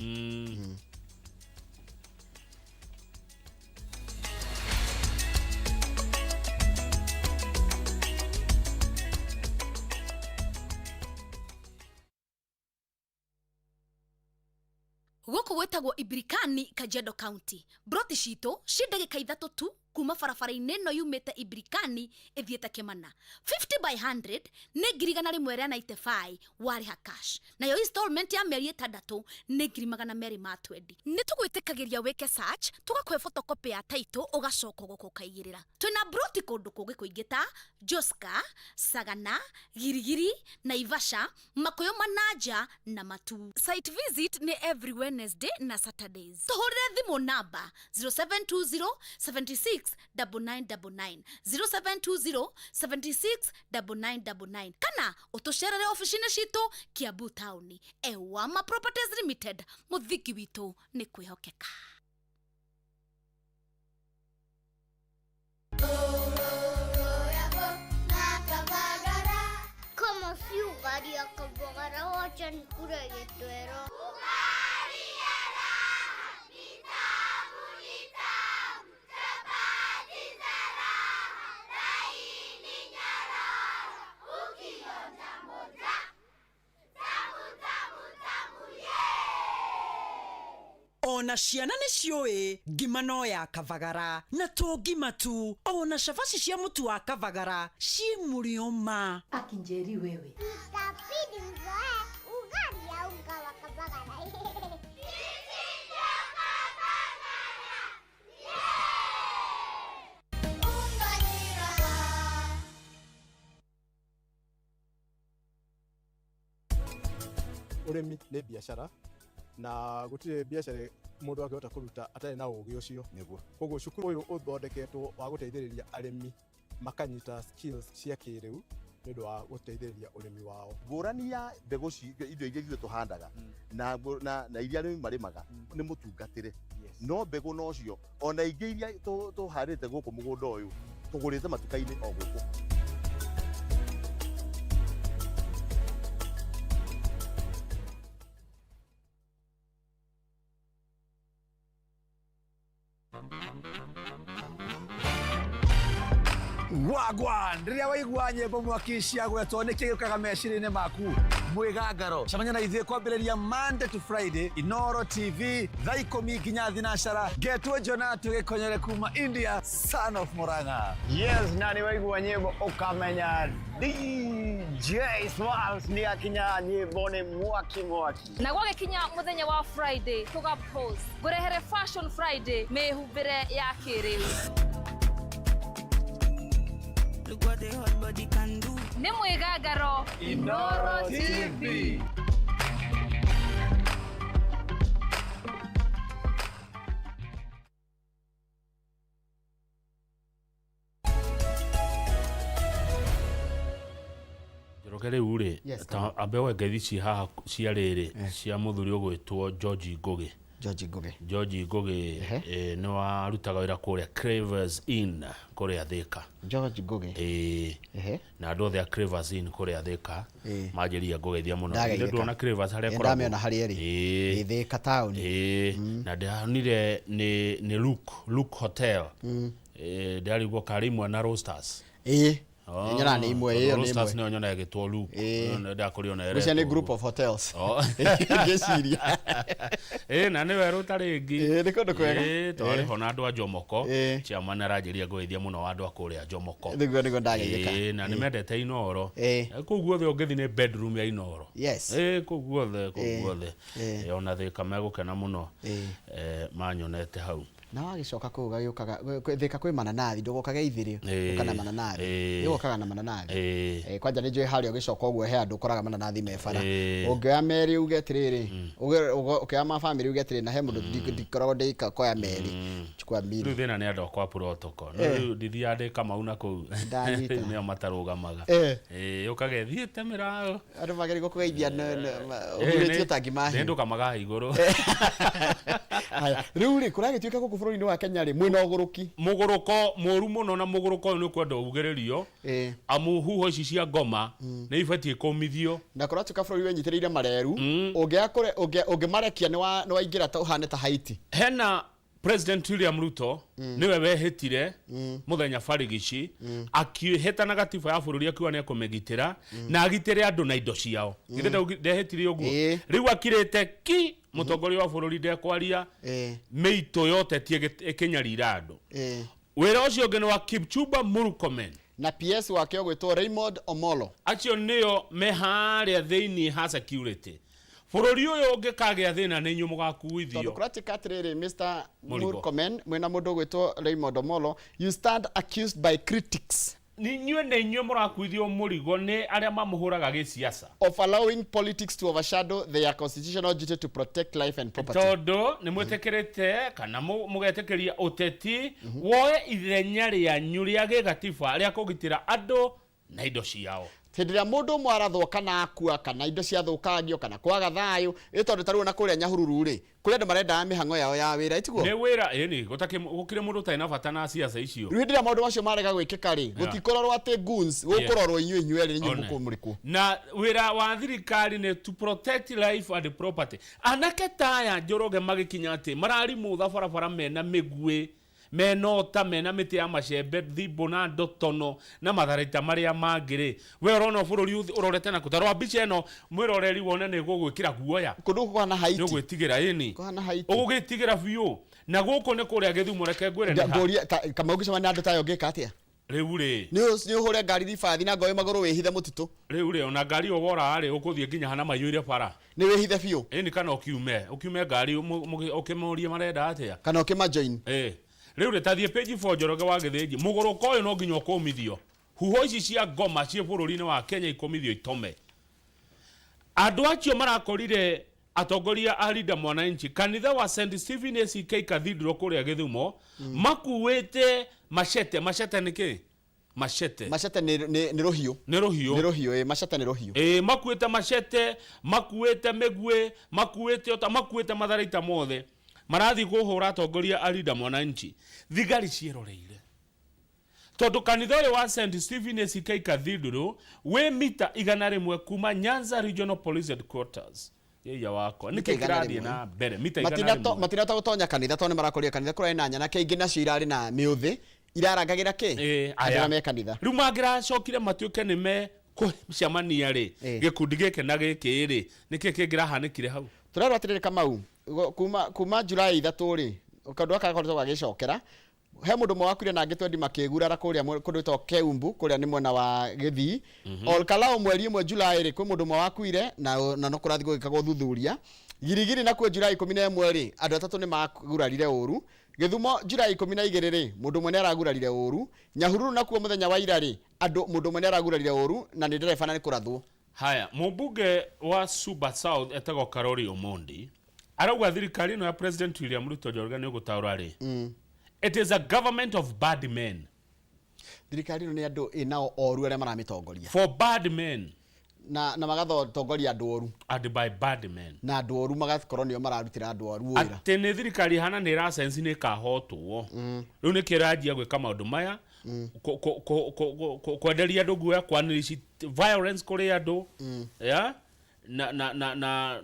C: Gũkũ gwĩtagwo Ibrikani, Kajiado County. Broti citũ ci ndagĩka 3 tu kuma barabara-inĩ ĩno yumĩte Ibrikani ĩthiĩte Kĩmana. 50/100 nĩ 195 warĩha cash. Nayo installment ya mĩeri 6 nĩ 220. Nĩ tũgwĩtĩkagĩria wĩke search, tũgakũhe photocopy ya title ũgacoka gũkũ kaigĩrĩra. Twĩna broti kũndũ kũngĩ kũingĩ ta Joska, Sagana, Girigiri, Naivasha, Makuyu Mananja na Matu. Site visit nĩ every Wednesday na Saturdays. Tũhũrĩre thimũ namba 0720 76 9999 0720 76 9999 kana utucerere ofici-inĩ citũ Kiambu Town. Ewama Properties Limited, mũthiki witũ nĩ kwĩhokeka.
D: Como si ugaria Kavagara wacha nikure gitwero.
E: Ona ciana nĩ ciũĩ ngima no ya Kavagara na to ngima tu, ona cabaci cia mũtu wa Kavagara ci mũrĩo ma.
F: Akinjeri wewe
D: Itabidi mzoe ugali ya unga wa Kavagara.
G: Urimi nĩ biashara na gutire biashara mundu angihota kuruta atari na ugi ucio niguo koguo cukuru uyu uthondeketwo wa guteithĩrĩria arimi makanyita skills cia kiriu nĩũndũ wa guteithĩrĩria urimi wao.
H: Ngũrani ya mbegũ indo iria ithuĩ tũhandaga na iria arĩmi marĩmaga nĩ mũtungatĩre, no mbegũ nocio ona ingĩ iria tũhandĩte gũkũ mũgũnda ũyũ tũgũrĩte matuka-inĩ o gũkũ.
I: Wagwan riria waigua nyimbo mwaki ciagwetwo nĩ kĩĩ gĩũkaga meciria-inĩ maku? Mwĩgangaro cemania na ithuĩ kwambĩrĩria Monday to Friday Inooro TV thaa 10 nginya thinacara. Ngetwo Jonah tũgĩkonyere kuma India, son of Murang'a.
J: Yes, nani waigua nyimbo ukamenya DJ Smalls ni akinya nyimbo ni mwaki.
K: Na gwagĩkinya mũthenya wa Friday tuga post ngũrehere Fashion Friday mĩhumbĩre ya kĩrĩu.
L: Look what the hot body can do.
K: Nĩ mwĩgangaro Inooro TV.
B: Njoroge rĩu rĩ ambe wengethi ci haha cia rĩrĩ cia mũthuri ũgwĩtwo George Ngugi. George Ngugi nĩ warutaga wĩra kũrĩa Cravers Inn kũrĩa Thika.
A: George Ngugi
B: na andũ othe a Cravers Inn kũrĩa Thika manjĩria ngũgeithia mũno. Nĩ ndona Cravers harĩa koragwo.
A: Ndamĩona harĩa ĩ Thika town.
B: Na ndĩronire nĩ Luke Hotel. Ndarigwo Karimwa na Roasters.
A: Nyona nĩ imwe ĩyo nĩ imwe.
B: Roasters nĩ nyona gĩtwo Luke. Ndakũriona ere.
A: Gũcia nĩ group of hotels. Ngĩciria.
B: Na nĩ werũ tarĩ ĩngĩ.
A: Nĩ kũndũ kwega.
B: Twarĩ ho na andũ a Jomoko. Chairman aranjĩria ngũgeithia mũno wa andũ a kũrĩa Jomoko.
A: Nĩguo ndageithĩka.
B: Na nĩ mendete Inooro. Kũu guothe ũngĩthi nĩ bedroom ya Inooro. Kũu guothe. Ona Thika megũkena mũno manyonete hau.
A: Na wagicoka kũu gagĩũkaga Thika kwĩ mananathi ndũgokaga ithirĩ kana mananathi ũgokaga na mananathi kwanja nĩ njũĩ harĩa ũgĩcoka ũguo he andũ ũkoraga mananathi me bara ũngĩoya meri uge atĩrĩrĩ ũkĩoya mabamĩrĩ uge atĩrĩrĩ na he mũndũ ndikoragwo ndĩika koya meri chukua mbili
B: rĩu thĩna nĩ andũ akwa protocol rĩu ndithia ndĩka mauna kũu nĩo matarũgamaga ũkaga thiĩte mĩraũ
A: andũ magĩrĩirwo kũgeithia ũhurĩtio tangi mahi
B: ndũkamaga igũrũ
A: rĩu rĩ kũragĩtuĩka gũkũ bũrũri-inĩ wa Kenya rĩ mwĩna ũgũrũki
B: mũgũrũko mũru mũno na mũgũrũko ũyũ nĩ kwenda ũgĩrĩrio amu huho ici cia ngoma nĩ ibatiĩ kũmithio
A: na kũratuĩka bũrũri wenyitĩrĩire mareru ũngĩmarekia nĩ waingĩra ta ũhane ta Haiti.
B: Hena President William Ruto niwe wehĩtire mũthenya barigici akĩhĩtana gatiba ya bũrũri akiuga nĩ ekũmĩgitĩra na agitĩre andũ na indo ciao ndehĩtire ũguo rĩu akirĩte ki mũtongoria wa bũrũri ndekwaria mĩito yote ĩkĩnyarira andũ wĩra ũcio ũngĩ nĩ wa Kipchumba Murkomen
A: na PS wake ũgwĩtwo Raymond Omolo
B: acio nĩo me harĩa thĩinĩ ha security bũrũri ũyũ ũngĩkagĩa thĩna nĩ inyuĩ mũgakuithio
A: tondũ kũratika atĩrĩrĩ Mr. Murkomen mwĩna mũndũ ũgwĩtwo Raymond Omolo you stand accused by critics
B: nĩ inyuĩ mũrakuithio mũrigo nĩ arĩa mamũhũraga gĩciaca
A: of allowing politics to overshadow their constitutional duty to protect life and property
B: tondũ nĩ mwĩtĩkĩrĩte kana mũgetĩkĩria ũteti woe ithenya rĩanyu rĩa gĩgatiba rĩa kũgitĩra andũ na indo ciao
A: hĩndĩ ĩrĩa mũndũ ũmwe arathwo kana akua kana indo ciathũkangio kana kwaga thayũ ĩtondũ tarĩu na kũrĩa Nyahururu rĩ kũrĩa andũ marenda mĩhang'o yao ya wĩra itiguo
B: nĩ wĩra ĩni gũkĩrĩ mũndũ ũtarĩ na bata na ciaca icio
A: rĩu hĩndĩ ĩrĩa maũndũ macio marega gwĩkĩka rĩ gũtikororwo atĩ goons gũkũrorwo inyuĩ erĩ inyuĩ mũkũmũrĩkwo
B: na wĩra wa thirikari nĩ to protect life and property anake taya Njoroge magĩkinya atĩ mararimũtha barabara mena mĩguĩ menota mena mĩtĩ ya macembe thimbo na ndotono na matharaita marĩa mangĩrĩ we ũrona bũrũri ũrorete na kũtarwa mbica ĩno mwĩroreri wone nĩ gũgwĩkĩra guoya
A: kũndũ kũhana Haiti
B: nĩ gwĩtigĩra ĩni
A: kũhana Haiti
B: ũgũgĩtigĩra biũ na gũkũ nĩ kũrĩa Gĩthumo reke ngwĩre nĩ
A: ndũria kama ũngĩcemania na andũ tayo ngĩka atĩa
B: rĩu rĩ
A: nĩ ũhũre ngari ribathi na ngoe magũrũ wĩhithe mũtitũ
B: rĩu rĩ ona ngari wora rĩ ũkũthiĩ nginya hana maiyũire bara
A: nĩ wĩhithe biũ
B: ĩni kana ũkiume ngari ũkĩmoria marenda atĩa
A: kana ũkĩmajoin
B: rĩu rĩtathiĩ page 4 Njoroge wa Gĩthĩnji mũgũrũko ũyũ no nginya ũkũmithio huho ici cia ngoma ciĩ bũrũri-inĩ wa Kenya ikomithio itome andũ acio marakorire atongoria a Linda Mwananchi kanitha wa St Stephen ACK Cathedral kũrĩa Gĩthumo makuĩte machete nĩkĩ machete
A: nĩ rũhiũ machete nĩ rũhiũ
B: makuĩte machete makuĩte mĩguĩ makuĩte matharaita mothe marathi kũhũra atongoria a Linda Mwananchi thigari ciĩroreire tondũ kanitha ũyũ wa St Stephen ACK Cathedral wĩ mita 100 kuma Nyanza Regional Police Headquarters yeya wako nĩkĩ kĩrathiĩ na mbere mita 100
A: matinata gũtonya kanitha tondũ nĩmarakoria kanitha kũrĩa na nyana kaingĩ nacio irarĩ na mĩũthĩ irarangagĩra kĩ andũ me kanitha
B: rĩu mangĩracokire matuĩke nĩme kũcemania rĩ gĩkundi gĩkĩ na gĩkĩ rĩ nĩkĩ kĩngĩrahanĩkire hau
A: tũrerwo atĩrĩrĩ Kamau kuma Julai 3 rĩ ũkandũ akakoretwo gagĩcokera he mũndũ mwe wakuire na angĩ 20 makĩgurara kũrĩa kũndũ gwĩtwo Keumbu kũrĩa nĩ mwena wa Gĩthii Olkalao mweri 1 Julai rĩ kwĩ mũndũ mwe wakuire na no kũrathi gũgĩkagwo thuthuria girigiri nakuo Julai 11 rĩ andũ atatũ nĩ magurarire ũru Gĩthumo Julai 12 rĩ mũndũ mwe nĩ aragurarire ũru Nyahururu nakuo mũthenya wa ira rĩ mũndũ mwe nĩ aragurarire ũru na nĩ ndereba na nĩ kũrathwo
B: haya mũmbunge wa Suba South etagwo Karori Omondi arauga thirikari ĩno ya President William Ruto Njoroge nĩ ũgũtaũra rĩ it is a government of bad men
A: thirikari ĩno nĩ andũ ĩnao oru arĩa maramĩtongoria
B: for bad men
A: na magathotongoria andũ oru
B: and by bad men
A: na andũ oru magakorwo nĩo mararutĩra andũ oru wĩra
B: atĩ nĩ thirikari hana nĩ ĩracensi nĩ ĩkahotwo rĩu nĩ kĩranjia gwĩka maũndũ maya kwenderia andũ guoya kwanĩrĩci violence kũrĩ andũ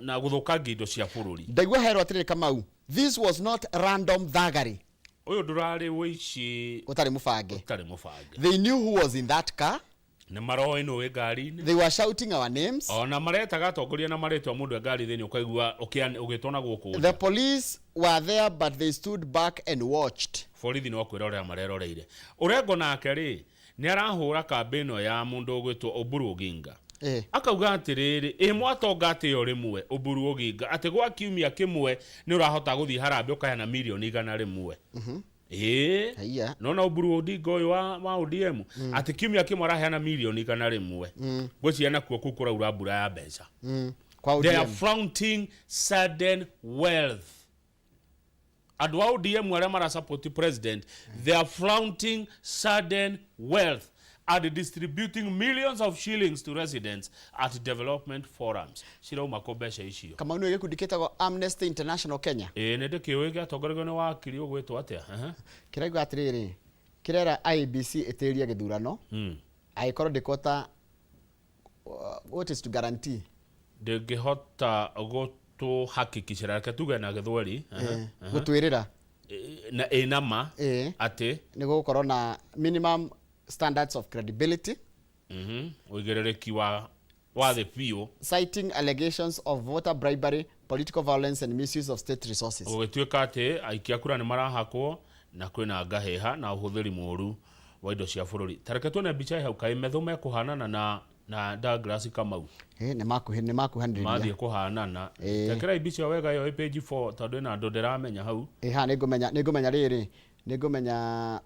B: na gũthũkangia indo cia bũrũri
A: ndaigua herwo atĩrĩrĩ Kamau this was not random thagari
B: ũyũ ndũrarĩ wĩici
A: ũtarĩ mũbange they knew who was in that car
B: nĩ maroĩ nũ wĩ ngari-inĩ
A: they were shouting our names
B: ona maretaga atongoria na marĩtwa mũndũ ngari thĩinĩ ũkaigua ũgĩtona gũkũ
A: the police were there but they stood back and watched
B: borithi no kwĩrorera mareroreire Orengo nake rĩ nĩ arahũra kambĩ ĩno ya mũndũ ũgwĩtwo Oburu Oginga akauga atĩrĩrĩ mwatonga atĩyo rĩmwe Oburu Oginga atĩ gwa kiumia kĩmwe nĩ ũrahota gũthiĩ harambĩ ũkahena milioni 100 nona Oburu Odinga ũyũ wa ODM atĩ kiumia kĩmwe araheana milioni 100 gwĩciria nakuo kũu kũraura mbura ya mbeca they are flaunting sudden wealth andũ a ODM arĩa marasupport president they are flaunting sudden wealth and distributing millions of shillings to residents at development forums cirauma kũ mbeca icio
A: kama nĩ gĩkundi kĩtagwo Amnesty International Kenya
B: nĩ ndĩkĩũĩ gĩatongoregwo nĩ wakiri ũgwĩtwo atĩa
A: kĩraigua atĩrĩrĩ kĩrera IEBC ĩtĩrĩrie gĩthurano agĩkorwo ndĩkota what is to guarantee
B: ndĩngĩhota gũtũhakikicĩra reke tuge na gĩthweri
A: gũtwĩrĩra
B: na ĩnama atĩ
A: nĩ gũkorwo na minimum standards of credibility
B: ũigĩrĩrĩki wa the biũ
A: citing allegations of voter bribery political violence and misuse of state resources
B: ũgĩtuĩka atĩ aikia kura nĩ marahakwo na kwĩna ngahĩha na ũhũthĩri mũũru wa indo cia bũrũri tareke tuone mbica hau kaĩ metho mekũhanana na Douglas Kamau
A: nĩ makuhanĩrĩria
B: mathiĩ kũhanana tekera mbica wega yo page 4 tondũ ĩna andũ ndĩramenya hau
A: nĩ ngũmenya rĩrĩ nĩ ngũmenya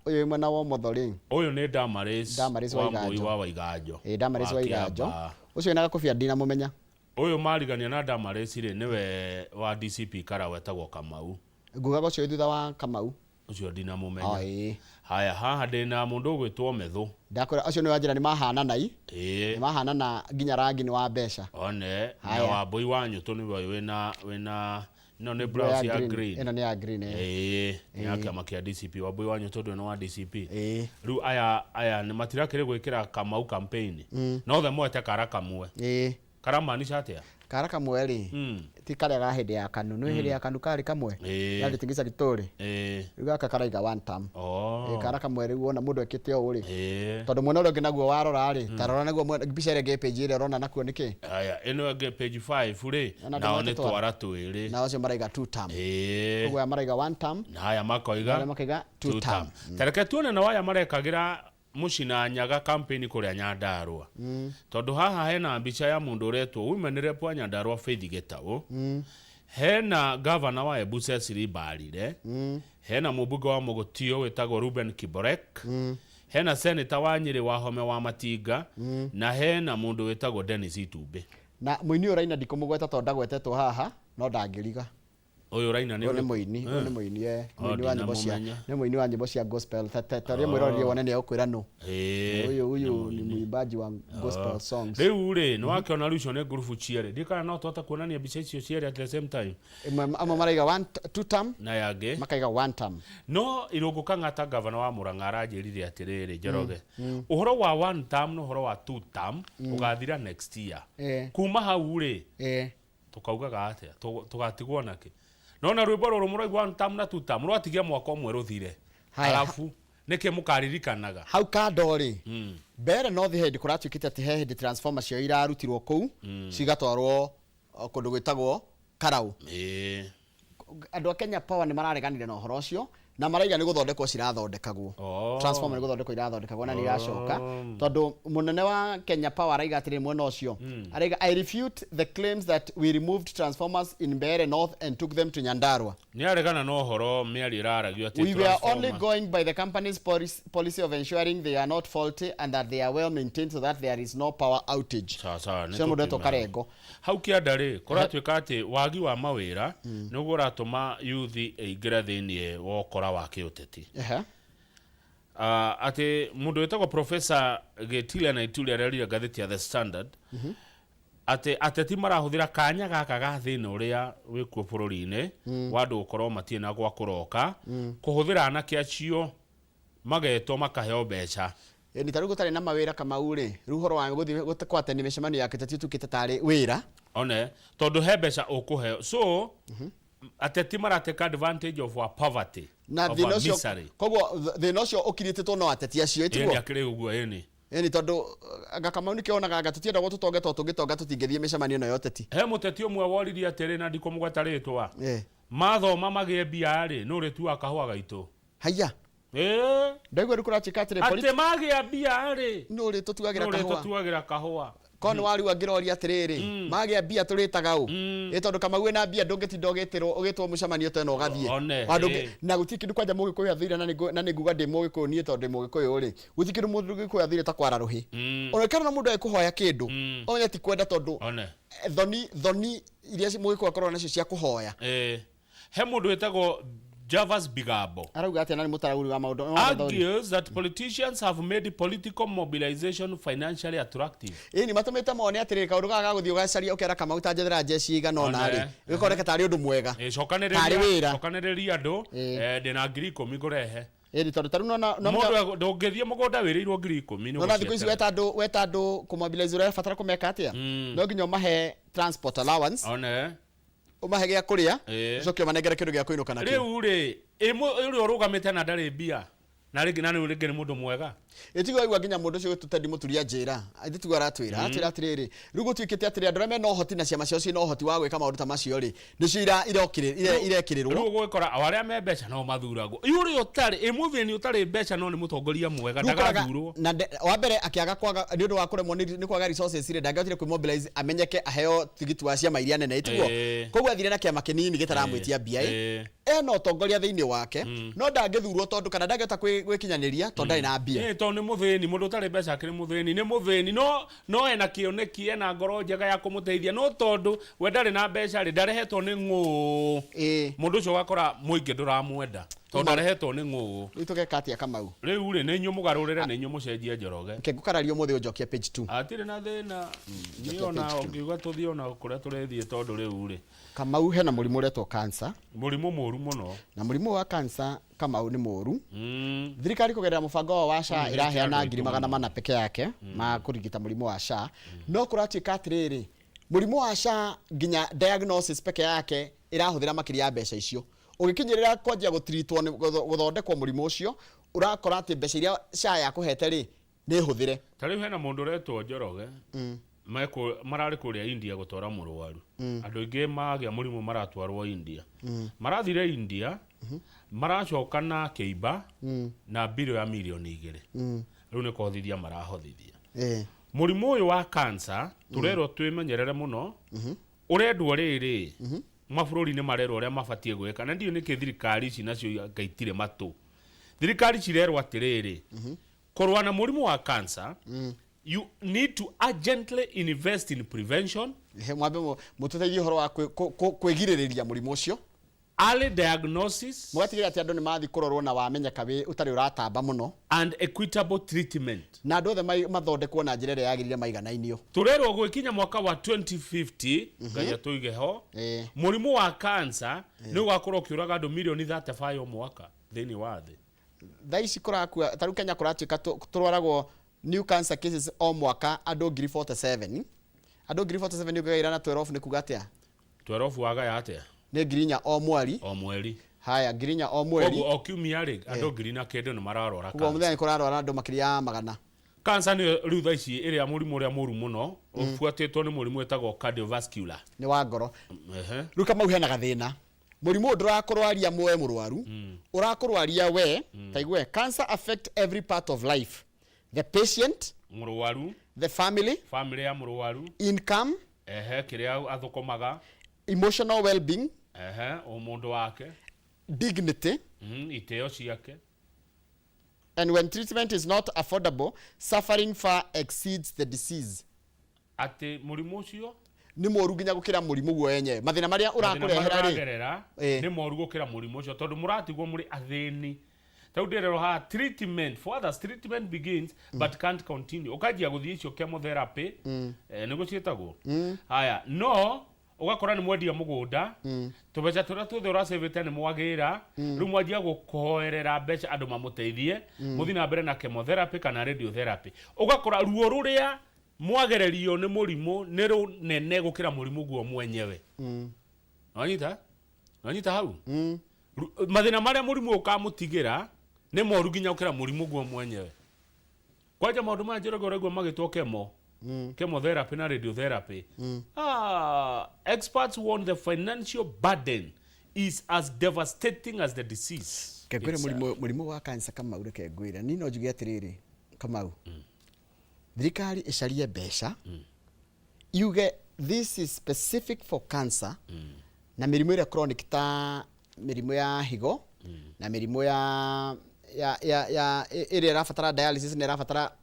A: ũyũ mwena wa ũmotho rĩ
B: ũyũ nĩ Damaris wa Waiganjo
A: Damaris wa Waiganjo ũcio ena gakobia ndina mũmenya
B: ũyũ marigania na Damaris rĩ nĩwe wa DCP Kara wetagwo Kamau
A: ngugaga ũcio thutha wa Kamau
B: ucio ndina mumenya haya haha ndina mundu gwitwo Methu
A: ndakora acio ni wanjira ni mahana nai
B: ni
A: mahana na nginya rangi ni wa mbeca
B: one na Wambui wa Nyutu ni wina no ne blouse ya green
A: eno ni ya green
B: ni yake amakia DCP Wambui wa Nyutu no wa DCP riu aya ni matirakire gwikira Kamau campaign no the mwete karaka mwe karama ni chatea
A: karaka mwe ri ti kare ga hede ya kanu no hede ya kanu kare kamwe yali tingisa gitore riu aka karaiga one time karaka mwe riu ona mundu ekite o ri tondu mwena uri nginaguo warora ri tarora naguo mbica ire page ire rona nakuo niki
B: aya eno ge page 5 ri na one twara twiri
A: na ocio maraiga two term ugo ya maraiga one term
B: na aya makaiga
A: two term
B: tareke tuone na waya marekagira mucina nyaga campaign kuria Nyandarua tondu haha hena mbica ya mundu uretwo women rep wa Nyandarua Faith Gitau hena governor wa Embu Cecily Mbarire hena mubunge wa Mogotio wetagwo Ruben Kiborek hena senator wa Nyeri Wahome wa Matinga na hena mundu wetagwo Dennis Itumbi
A: na muini uraina ndikumugweta tondu ndagwetetwo haha no ndangiriga
B: uyu raina ni
A: muini wa nyimbo cia gospel tataria mwirori wone ni ukwira no uyu ni muimbaji wa gospel songs
B: riu ri no akiona rucio ne group chiere ndikana no tota kuonania bica icio chiere at the same time
A: ama maraiga one two term
B: na yage
A: makaiga one term
B: no irunguka ngata governor wa Murang'a aranjirire atiriri Njoroge uhoro wa one term no uhoro wa two term ugathira next year kuma hau ri tukaugaga atia tugatigwo naki nona rwimbo ruru muraigwa one term na two term rwatigia mwaka umwe ruthire alafu nike mukaririkanaga
A: hau kandori mbere no the head kuratwikite ati he head transformer cio irarutirwo kuu cigatwarwo kundu gwitagwo Karau andu a Kenya Power ni marareganire na uhoro ucio na maraiga ni guthondekwo cirathondekagwo transformer ni guthondekwo irathondekagwo na ni iracoka tondu munene wa Kenya Power araiga atiri mwena ucio araiga I refute the claims that we removed transformers in Mbeere North and took them to Nyandarua
B: ni aregana no horo miari raragio ati
A: we were only going by the company's policy of ensuring they are not faulty and that they are well maintained so that there is no power outage
B: sasa
A: ni mudeto karengo
B: hau kiandari kuratwika ati wagi wa mawira niguo uratuma youth eigira thinie wokora wa kiuteti ati mundu wetagwo Professor Getile na Ituli arerire gatheti ya The Standard ati ateti marahuthira kanya gaka ga thina uria wikuo bururi-ini wandu ukorwo matie na gwa kuroka kuhuthira anake acio mageto makaheo mbeca
A: ni taru gutari na mawira kama uri ruhoro wa guthi gutakwate ni micemano ya kitati tukite tari wira
B: one tondu he mbeca ukuheo so ateti marateka advantage of our poverty
A: na thinocio koguo thinocio ukiritetwo no ateti acio itwo
B: ni akire uguo
A: ni tondu agakama ni kionaga gatutienda gwo tutonge to tungitonga tutingethie micemanio no yoteti
B: he muteti umwe woririe atiri na ndiko mugwataritwa mathoma magie mbia ri no ritu akahwa gaitu
A: haya ndagwe rukurachika atiri
B: ate magie mbia ri
A: no ri tutuagira kahwa kono wari wangiroria atiriri magia bia turitaga u itondu kama gwe na bia ndungitinda ugitirwo ugitwo mucemanio teno ugathie wandu na gutikindu kwanja mugikuyu athire na ni nguga ndi mugikuyu ni tondu mugikuyu ri gutikindu mundu gikuyu athire ta kwara ruhi onekana na mundu ekuhoya kindu onya ti kwenda tondu thoni iria mugikuyu akorwo nacio cia kuhoya
B: he mundu wetagwo Javas Bigabo
A: arauga ati nani mutarauri wa maundu
B: argues that politicians have made political mobilization financially attractive.
A: Ni matumite mone atiri kaundu gaga guthio gacaria ukera kama utajethera jeshi igana ona ri gikoreka tari undu mwega
B: cokanereria andu ndina ngiri 10 ngurehe
A: ni tondu taru no
B: mundu ndungithie mugunda wirirwo ngiri 10
A: no thikũ ici weta andu kumobilize ura fatara kumeka atia no nginya mahe transport allowance umahe gya kuria cokio manengere kindu gya kuinuka nakio
B: riu ri uri urugamite na ndari bia na rigi nani uri ngene mundu mwega
A: etigo igwa nginya mundu cio tutendi muturia njira athitugwa ratwira atira atiriri rugo twikite atiri andu me no hoti na ciama cio no hoti wa gwika maundu ta macio ri nicio irekirirwo
B: rugo gwikora awaria me mbeca no mathuragwo yuri utari muthini utari mbeca no ni mutongoria mwega ndagathurwo
A: na wa mbere akiaga kwaga ni undu wa kuremwo ni kwaga resources ire ndangahotire ku mobilize amenyeke aheo tigiti wa ciama iria nene itugo koguo athire na kiama kinini gitaramwitia bia no utongoria thiini wake no ndangithurwo tondu kana ndangehota gwikinyaniria tondu ndari na bia
B: ni muthini mundu utari mbeca akiri muthini ni muthini no ena kioneki ena ngoro njega ya kumuteithia no tondu we ndari na mbeca ri ndarehetwo ni mundu ucio wakora muingi nduramwenda tonda rehetwo ni ngugu
A: ituge katia Kamau
B: riu ri ni nyumugarurire ni nyumucenjie Njoroge
A: ngukararia muthi unjokia page 2
B: atire na thina ni ona ngiuga tuthie ona kuria turethie tondu riu ri
A: Kamau hena murimu uretwo cancer
B: murimu moru muno
A: na murimu wa cancer Kamau ni moru thirikari kugerera mubango wa SHA iraheana 400 peke yake ma kurigita murimu wa SHA no kuratuika atiriri murimu wa SHA nginya diagnosis peke yake irahuthira makiria mbeca icio ugikinyirira kwanjia gutreatwo guthondekwo murimu ucio urakora ati mbeca iria SHA yakuhete ri ni huthire
B: tari hena mundu retwo Njoroge marari kuria India gutwara murwaru andu ingi magia murimu maratwarwo India marathire India maracoka na keiba na biro ya milioni 2 riu ni kothithia marahothithia murimu uyu wa cancer turero twimenyerere muno urendwo riri mabururi ni marero ria mabatie gweka na ndio niki thirikari ici nacio gaitire matu thirikari cirerwo atiriri korwa na murimu wa cancer you need to urgently invest in prevention
A: mwambe mututeithie horo wa kwigiririria murimu ucio
B: early diagnosis
A: mugatigira ati andu ni mathi kurorwo na wamenya kabe utari uratamba muno
B: and equitable treatment
A: na andu othe mathondekwo na njira iria yagirire maiganainio
B: turerwo gwikinya mwaka wa 2050 ngaya tuige ho murimu wa cancer ni ugakorwo kiuraga andu milioni 35 o mwaka thini wa thi
A: thaici kurakua taru Kenya kuratuika turwaragwo new cancer cases o mwaka andu 47 andu 47 ugaira na 12 ni kugatia
B: 12 waga yatia
A: ni ngirinya o mweri haya ngirinya o mweri
B: o kiumia ri andu ngirina kendo ni mararora
A: cancer muthenya ni kurarora andu makiria magana
B: cancer ni riu thaici iria murimu uria muru muno ufuatitwo ni murimu etagwo cardiovascular
A: ni wa ngoro riu Kamau hena gathina murimu ndurakurwaria mwe murwaru urakurwaria we taigwe cancer affect every part of life the patient
B: murwaru
A: the family
B: ya murwaru
A: income
B: kiria athukomaga
A: emotional well-being
B: o mundu wake
A: dignity
B: iteo ciake
A: and when treatment is not affordable suffering far exceeds the disease
B: ati murimu ucio
A: ni moru nginya gukira murimu guo yenye mathina maria urakurehera
B: ri ni moru gukira murimu ucio tondu muratigwo muri athini tau ndirero ha treatment for others treatment begins but can't continue ukajia guthii icio chemotherapy niguo cietagwo haya no ugakora ni mwendia mugunda tubeca turia tuthe uracevete ni mwagira riu mwanjia gukoerera mbeca andu mamuteithie muthi na mbere na chemotherapy kana radiotherapy ugakora ruo ruria mwagererio ni murimu ni runene gukira murimu guo mwenyewe wanyita hau mathina maria murimu ukamutigira ni moru nginya gukira murimu guo mwenyewe kwaja maundu ma Njoroge uregwo magitwo chemotherapy na radiotherapy experts warn the financial burden is as devastating as the disease
A: kegwire murimu wa cancer Kamau reke ngwira ni no njuge atiriri Kamau thirikari icarie mbeca yuge this is specific for cancer na mirimu ira chronic ta mirimu ya higo na mirimu ya ira rafatara dialysis na rafatara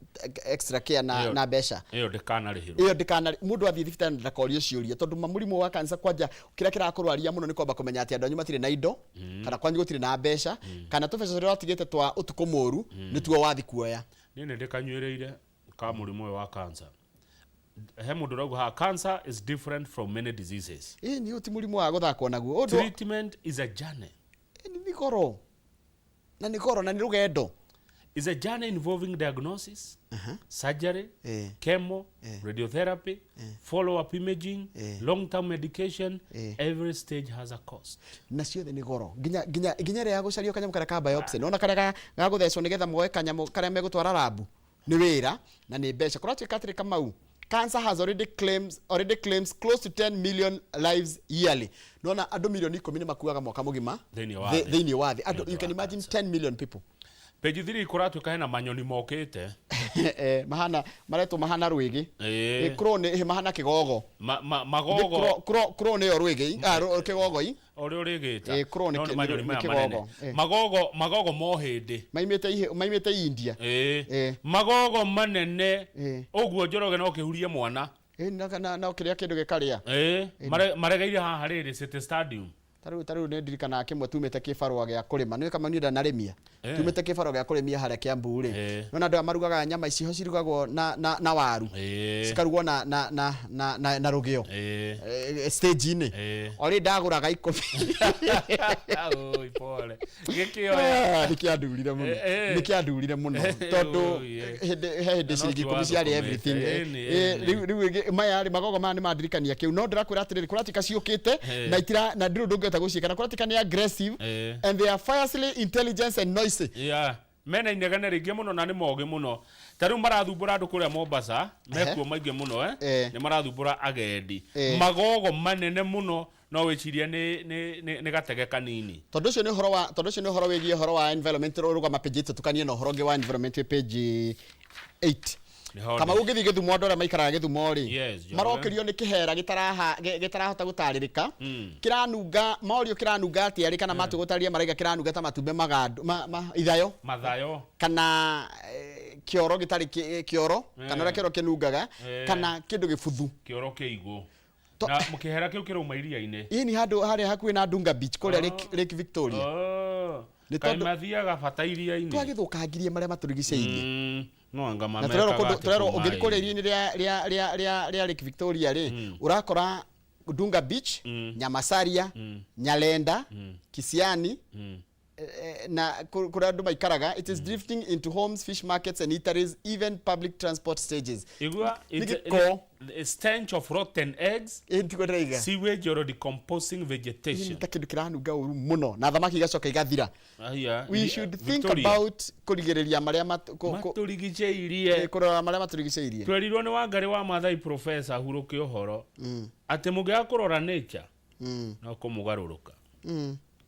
A: extra care na mbeca
B: iyo ndikana
A: mundu athii thibitari ndakorio ciuria tondu murimu wa cancer kwanja kira kirakurwaria muno ni kwamba kumenya ati andu anyu matire na indo kana kwanyu gutire na mbeca kana tubeca ria watigite twa utuko moru ni tuo wathi kuoya
B: ni ndikanywereire ka murimu wa cancer mundu rauga ha cancer is different from many diseases
A: ni uti murimu wa guthakwo naguo
B: treatment is a journey
A: ni goro na ni rugendo
B: is a journey involving diagnosis surgery chemo radiotherapy follow up imaging long term medication every stage has a cost
A: na ciothe ni goro ginya ria gucario kanyamu kara ka biopsy nona kara ga guthecwo nigetha moe kanyamu kara megutwara labu ni wira na ni mbeca kuratuika atiri Kamau cancer has already claims close to 10 million lives yearly nona andu milioni 10 ni makuaga mwaka mugima thini wa thi you can imagine 10 million people
B: page 3 kuratuika hena manyoni mokite
A: mahana mareto mahana rwigi krone mahana kigogo
B: magogo
A: krone yo rwigi kigogo
B: ori urigita
A: krone
B: manyoni magogo mohindi
A: maimite India
B: magogo manene oguo Njoroge no kihurie mwana
A: na kiria kindu gikaria
B: maregeire haha riri City Stadium
A: Taru ne ndirikana kimwe tumete kibarua gya kurima niwe kama nida naremia tumete kibarua gya kuremia haria Kiambu ri nona ndio marugaga nyama ici ho cirugagwo na waru cikarugwo na rugio stage ini ori ndaguraga 10
B: oi pole gikioya
A: nikiandurire muno tondu hende ciringi 10 ciari everything riu maya ari magogo mani mandirikania kiu no ndirakwira atiriri kuratika ciukite na ndiru ndungeta guciikana kuratika ni aggressive and they are fiercely intelligent and noisy
B: mena inegana ringi muno na ni mogi muno tariu marathumbura andu kuria Mombasa mekuo maingi muno ni marathumbura agendi magogo manene muno no wiciria ni gatege kanini
A: tondu cio ni horo wigie horo wa environment rugama page tukanie na horo wa environment page 8 kama ugithi Githumo andũ arĩa maikaraga Githumo ri marokerio ni kihera gitarahota gutaririka kiranunga morio kiranunga ati ari kana matugutaria maraiga kiranunga ta matumbe magandu mathayo kana kioro gitari kioro kana kioro kinungaga kana kindu gibuthu
B: kioro kiigu na mukihera kiu kiruma iria-ini
A: ini handu haria hakuhi na Dunga Beach kuria Lake Victoria
B: ni tondu mathiaga bata iria-ini
A: twagithukangirie maria maturigiceirie
B: no anga mameka
A: turero ungirikore iria-ini ria Lake Victoria ri urakora Dunga Beach Nyamasaria Nyalenda Kisiani na kuria andu maikaraga it is drifting into homes, fish markets and eateries, even public transport stages.
B: Igua a stench of rotten eggs, sewage or decomposing vegetation.
A: Takindu kiranunga uru muno na thamaki igacoka igathira. We should think about kurigereria maria
B: maturigiceirie
A: kurora maria maturigiceirie.
B: Twerirwo ni Wangari wa Maathai professor huruke uhoro ati mugia kurora nature no kumugaruruka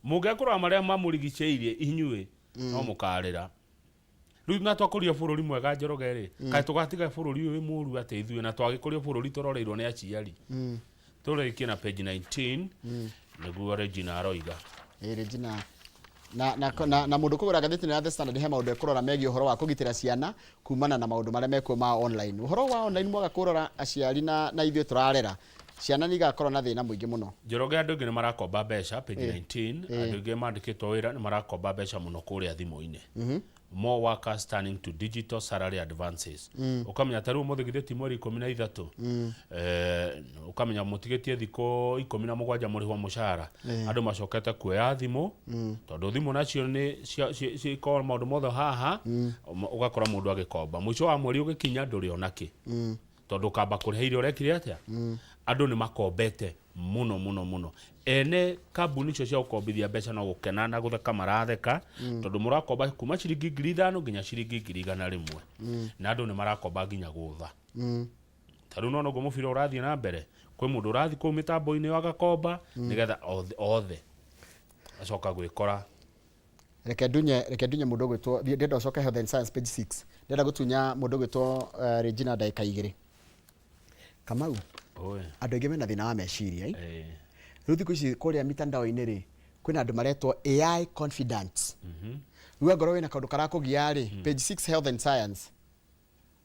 B: mugia kurora maria mamurigiceirie inyue no mukarira riu na twakuria bururi mwega Njoroge ri kai tugatiga bururi uyu muru ati ithuĩ na twagikuria bururi turoreirwo ni aciari turikie na page 19 niguo Regina aroiga
A: Regina na mundu kugura gatheti na The Standard he maundu ekurora megie uhoro wa kugitira ciana kumana na maundu maria mekuo ma online uhoro wa online mwaga kurora aciari na ithuĩ turarera ciana ni gakorwo na thina muingi muno
B: Njoroge andu ingi ni marakomba mbeca page 19 andu ingi mandikitwo wira ni marakomba mbeca muno kuria thimu-ini more workers turning to digital salary advances ukamenya taru muthigitheti mweri 13 ukamenya mutigetie thiko 17 muri wa mushara andu macokete kuoya thimu tondu thimu nacio ni ciko maundu mothe haha ugakora mundu agikomba mwico wa mweri ugikinya nduri onaki tondu kamba kuriheire urekire atia andu ni makombete muno ene kambuni icio cia gukombithia mbeca no gukena na gutheka maratheka tondu murakomba kuma ciringi 5,000 nginya ciringi 1,100 na andu ni marakomba nginya gutha taru no ngo mubira urathie na mbere kwi mundu urathi ku mitambo-ini wagakomba nigetha othe acoka gwikora
A: reke ndunye mundu gwitwo ndenda ucoke Health and Science page 6 ndenda gutunya mundu gwitwo Regina ndaika 2 Kamau andu aingi mena thina wa meciria riu thiku ici kuria mitandao-ini ri kwina andu maretwo AI confidence riu ngoro wina kaundu karakugia ri page 6 Health and Science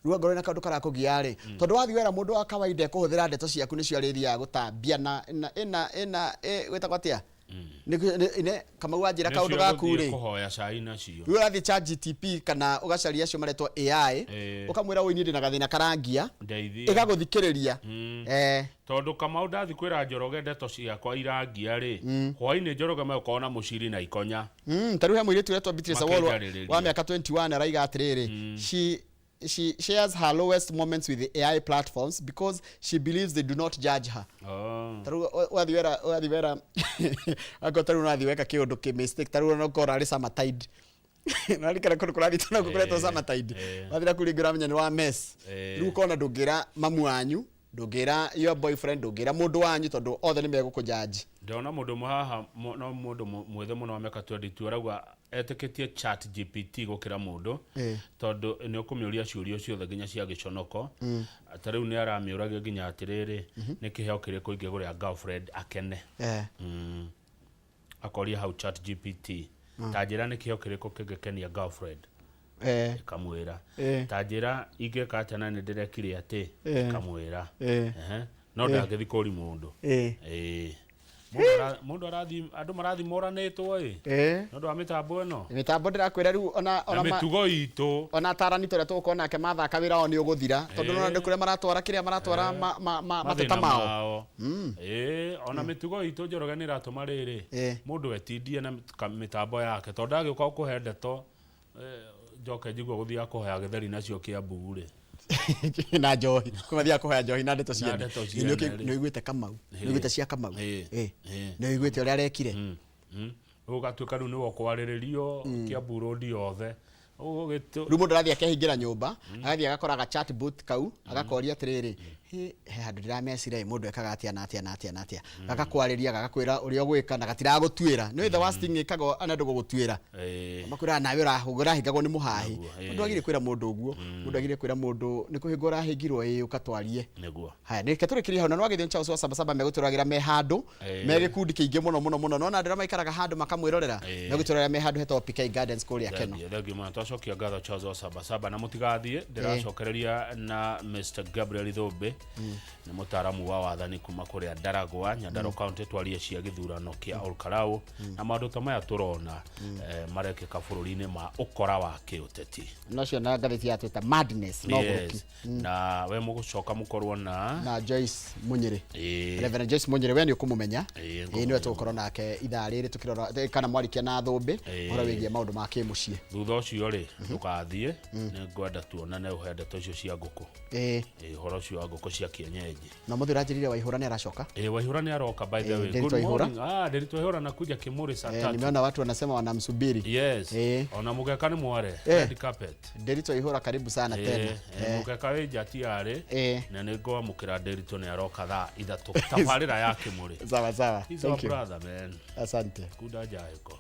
A: riu ngoro wina kaundu karakugia ri tondu wathi wera mundu wa kawaida kuhuthira ndeto ciaku nicio ariria gutambia na wetagwo atia ne kama wanjira kaundu gaku ri
B: kuhoya cai nacio
A: riu athi ChatGPT kana ugacaria acio maretwo AI ukamwira uini ndina gathina karangia igaguthikiriria
B: tondu kama ndathi kwira Njoroge ndeto ciakwa irangia ri hwaini Njoroge mekona muciri na ikonya
A: taru he mwiritu retwo Beatrice Awolo wa miaka 21 araiga atiriri she shares her lowest moments with the AI platforms because she believes they do not judge her. Taru wathi wera ako taru nathi weka kiundu ki mistake taru no kora ari Samatide nari kana kurathi tuna kukuretwo Samatide wathira kuringira menya ni wa mess riu kona ndungira mamu wanyu ndungira your boyfriend ndungira mundu wanyu tondu othe ni megukujaji
B: ndona mundu muhaha no mundu mwethe muno wa miaka 22 arauga etikitie ChatGPT gukira mundu tondu ni ukumioria ciuria ciothe nginya cia giconoko atariu ni aramiuragia nginya atiriri ni kiheo kiriko ingiguria girlfriend akene akoria hau ChatGPT tajira ni kiheo kiriko kingikenia girlfriend kamwira tajira igeka atana ni ndirekire ati kamwira no ndagithi kuri mundu mundu arathi andu marathi moranitwo no do mitambo ino
A: mitambo ndirakwira riu ona
B: mitugo itu
A: ona tarani tore tuko nake mathaka wira oni uguthira tondu no ndikuria maratwara kiria maratwara mateta mao
B: ona mitugo itu Njoroge iratuma riri mundu etindie na mitambo yake tondu agioka kuhe ndeto njoke njigua guthia kuhea githeri nacio Kiambu ri
A: na njohi kumathia kuhea njohi na ndeto ciene no igwete Kamau no igwete cia Kamau no igwete uria arekire
B: ugatuika riu ni wokwariririo Kiambu road yothe
A: riu mundu arathia kehingira nyumba agathia agakora chatbot kau agakoria atiriri he handu ndiramecire mundu ekaga atia na atia gakakwariria gagakwira uria gwika na gatiragutwira no the worst thing ikago anadu gugutwira makwira nawe urahugura hingagwo ni muhahi mundu agire kwira mundu uguo mundu agire kwira mundu ni kuhingura hingirwo ukatwarie
B: niguo
A: haya ni keturikiria hona no agithio Charles wa Sabasaba meguturagira me handu me gikundi kiingi muno no ndira maikaraga handu makamwirorera meguturagira me handu heto PK Gardens kuria Keno
B: thegi mwana twacokia ngatho Charles wa Sabasaba na mutigathie ndiracokereria na Mr Gabriel Thombe ni mutaramu wa wathani kuma kuria Ndaragwa Nyandarua county twarie cia githurano kia Olkarau na maundu ta maya turona marekeka bururi-ini ma ukora wa kiuteti
A: nacio na ngatheti ya Twitter madness no
B: yes. Na we mugucoka mukorwo na
A: Joyce Munyiri Reverend Joyce Munyiri we ni ukumumenya ni we tukorwo nake ithaa riri tukirora kana mwarikia na Thombe ora wigie maundu ma kimucie
B: thutha ucio ri tukathie ni ngwenda tuonane uhende tocio cia nguku horo ucio wa nguku cia kienyeji
A: na muthu rajirire Waihura ni aracoka
B: Waihura ni aroka by the way good morning Derito Waihura nakuja Kimuri saa 3
A: nimeona watu wanasema wanamsubiri
B: yes ona mugeka ni mware red carpet
A: Derito Waihura karibu sana tena
B: mugeka we jatiare na nigo mukira Derito ni aroka thaa 3 tabarira ya Kimuri
A: sawa
B: he's our brother man
A: asante
B: kuda jaiko